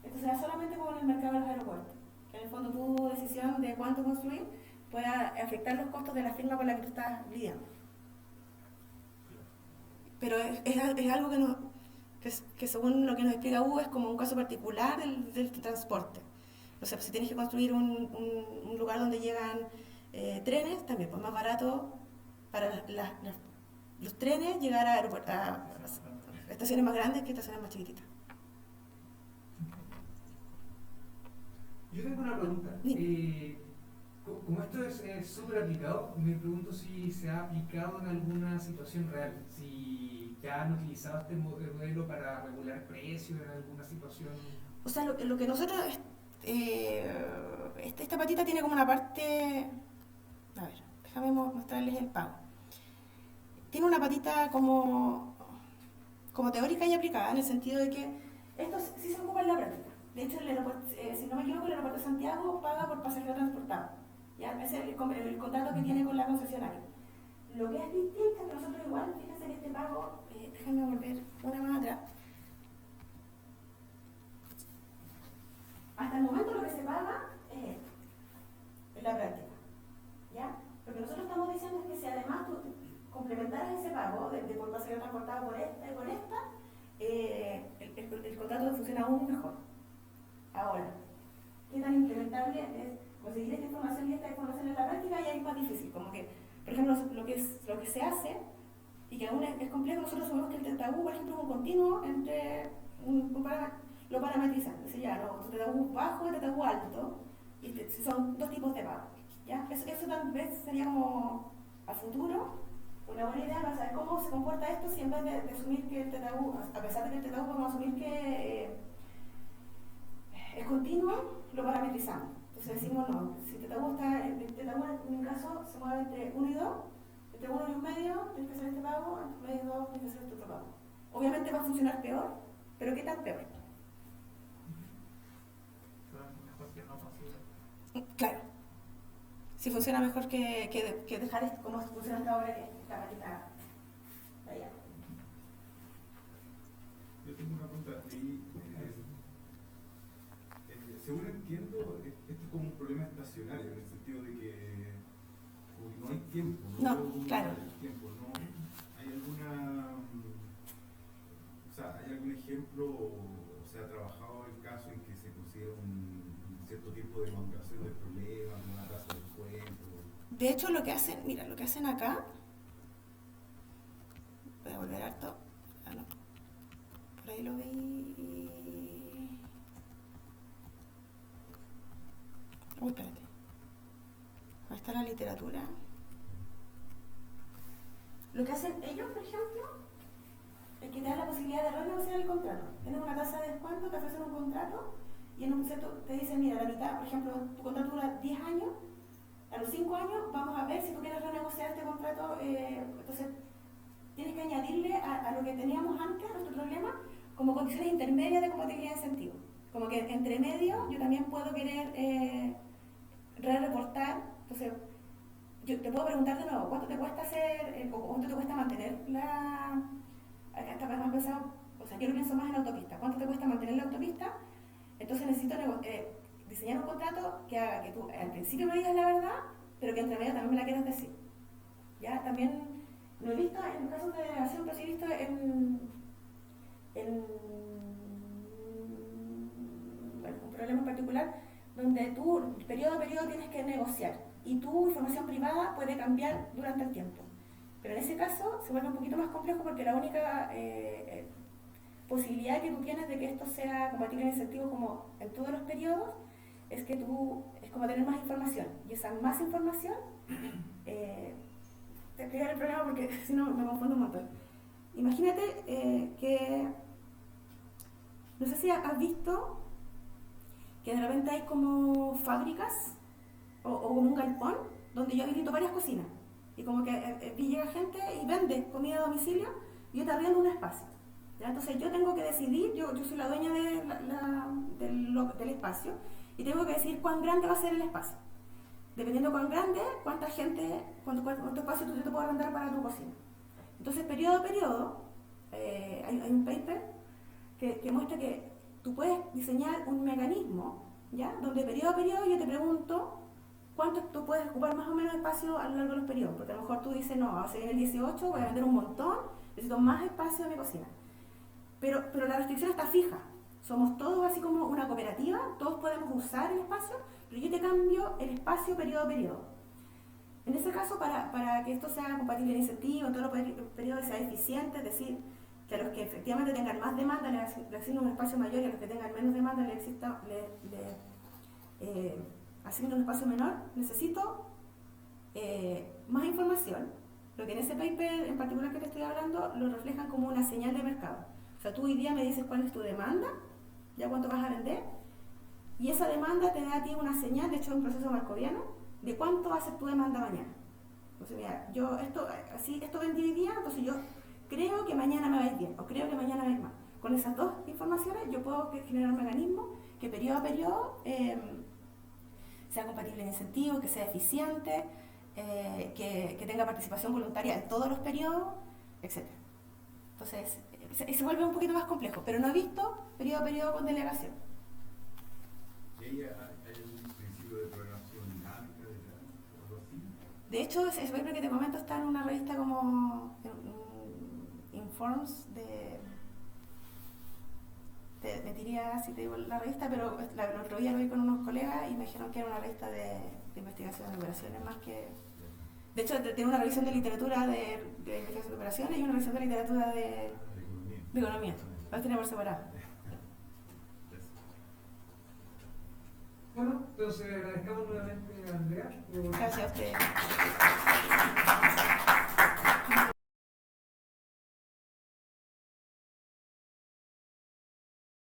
Esto se da solamente con el mercado de los aeropuertos. Que en el fondo tu decisión de cuánto construir pueda afectar los costos de la firma con la que tú estás lidiando. Pero es algo que según lo que nos explica Hugo es como un caso particular del transporte. O sea, si tienes que construir un lugar donde llegan trenes, también pues más barato para los trenes llegar a estaciones más grandes que estaciones más chiquititas. Yo tengo una pregunta. Como esto es súper aplicado, me pregunto si se ha aplicado en alguna situación real, si ya han utilizado este modelo para regular precios en alguna situación. O sea, lo que nosotros... esta patita tiene como una parte... A ver, déjame mostrarles el pago. Tiene una patita como teórica y aplicada, en el sentido de que esto sí se ocupa en la práctica. De hecho, si no me equivoco, el aeropuerto de Santiago paga por pasajero transportado. ¿Ya? Ese es el contrato que tiene con la concesionaria. Lo que es distinto es que nosotros igual, fíjense que este pago, déjenme volver una más atrás. Hasta el momento lo que se paga es esto, en la práctica. ¿Ya? Lo que nosotros estamos diciendo es que si además tú complementaras ese pago de por pasajero transportado por esta y por esta, el contrato funciona aún mejor. Ahora, ¿qué tan implementable es conseguir esta información y esta información en la práctica? Y ahí es más difícil, como que, por ejemplo, lo que se hace y que aún es complejo, nosotros sabemos que el TTU, por ejemplo, es un continuo entre lo parametrizan, es decir, ya, no, TTU bajo y TTU alto, y son dos tipos de pago. ¿Ya? Eso tal vez sería como a futuro una buena idea para saber cómo se comporta esto si en vez de asumir que el TTU, a pesar de que el TTU vamos a asumir que es continuo, lo parametrizamos. Entonces decimos no, si el TTU en mi caso se mueve entre 1 y 2, entre 1 y 1 medio tienes que hacer este pago, entre medio y 2 tienes que hacer este otro pago. Obviamente va a funcionar peor, pero ¿qué tan peor? Claro. Si funciona mejor que dejar esto como funciona hasta ahora, que esta patita de allá. Yo tengo una pregunta. Según entiendo, esto es como un problema estacionario, en el sentido de que no hay tiempo. No, claro. Tiempo, ¿no? ¿Hay ¿hay algún ejemplo o se ha trabajado el caso en que se considera un cierto tiempo de maduración del problema, una tasa de descuento? De hecho, lo que hacen acá, voy a volver harto, no, por ahí lo vi. Uy, espérate. ¿Dónde está la literatura? Lo que hacen ellos, por ejemplo, es que te dan la posibilidad de renegociar el contrato. Tienes una tasa de descuento, te ofrecen un contrato y en un cierto te dicen, mira, la mitad, por ejemplo, tu contrato dura 10 años, a los 5 años vamos a ver si tú quieres renegociar este contrato Entonces, tienes que añadirle a lo que teníamos antes, a nuestro problema, como condiciones intermedias de compatibilidad de incentivo. Como que entre medio yo también puedo querer reportar. Entonces, yo te puedo preguntar de nuevo, ¿cuánto te cuesta hacer, o cuánto te cuesta mantener la... Acá está más pensado, o sea, yo lo pienso más en la autopista. ¿Cuánto te cuesta mantener la autopista? Entonces necesito diseñar un contrato que haga que tú al principio me digas la verdad, pero que entre medio también me la quieras decir. Ya, también lo he visto en casos de delegación, pero sí he visto bueno, un problema en particular donde tú periodo a periodo tienes que negociar y tu información privada puede cambiar durante el tiempo. Pero en ese caso se vuelve un poquito más complejo porque la única posibilidad que tú tienes de que esto sea compatible en incentivo como en todos los periodos es que es como tener más información, y esa más información te explicaré el problema porque si no me confundo un montón. Imagínate que no sé si has visto que de repente hay como fábricas o como un galpón donde yo habilito varias cocinas y como que llega gente y vende comida a domicilio y yo te arriendo un espacio. ¿Ya? Entonces yo tengo que decidir, yo soy la dueña del espacio y tengo que decidir cuán grande va a ser el espacio. Dependiendo de cuán grande, cuánto espacio tú te puedes arrendar para tu cocina. Entonces periodo a periodo hay un paper que muestra que tú puedes diseñar un mecanismo, ¿ya? Donde periodo a periodo yo te pregunto cuánto tú puedes ocupar más o menos espacio a lo largo de los periodos, porque a lo mejor tú dices, no, a seguir el 18, voy a vender un montón, necesito más espacio en mi cocina. Pero la restricción está fija, somos todos así como una cooperativa, todos podemos usar el espacio, pero yo te cambio el espacio periodo a periodo. En ese caso, para que esto sea compatible en incentivo, en todos los periodos sea eficiente, es decir, que a los que efectivamente tengan más demanda le asignen un espacio mayor y a los que tengan menos demanda le asignen un espacio menor, necesito más información. Lo que en ese paper en particular que te estoy hablando lo reflejan como una señal de mercado. O sea, tú hoy día me dices cuál es tu demanda, ya cuánto vas a vender, y esa demanda te da a ti una señal, de hecho es un proceso markoviano, de cuánto va a ser tu demanda mañana. Entonces, mira, yo esto vendí hoy día, entonces yo creo que mañana me va a ir bien, o creo que mañana me va a ir mal. Con esas dos informaciones yo puedo generar un mecanismo que periodo a periodo sea compatible en incentivo, que sea eficiente, que tenga participación voluntaria en todos los periodos, etc. Entonces, se vuelve un poquito más complejo, pero no he visto periodo a periodo con delegación. ¿Y hay un principio de programación dinámica o algo así? De hecho, ese paper que te comento está en una revista como Informs te mentiría si te digo la revista, pero el otro día lo vi con unos colegas y me dijeron que era una revista de investigación de operaciones más que... De hecho, tiene una revisión de literatura de investigación de operaciones y una revisión de literatura de economía. Las tiene por separado. Bueno, entonces agradezcamos nuevamente a Andrea. Gracias a ustedes.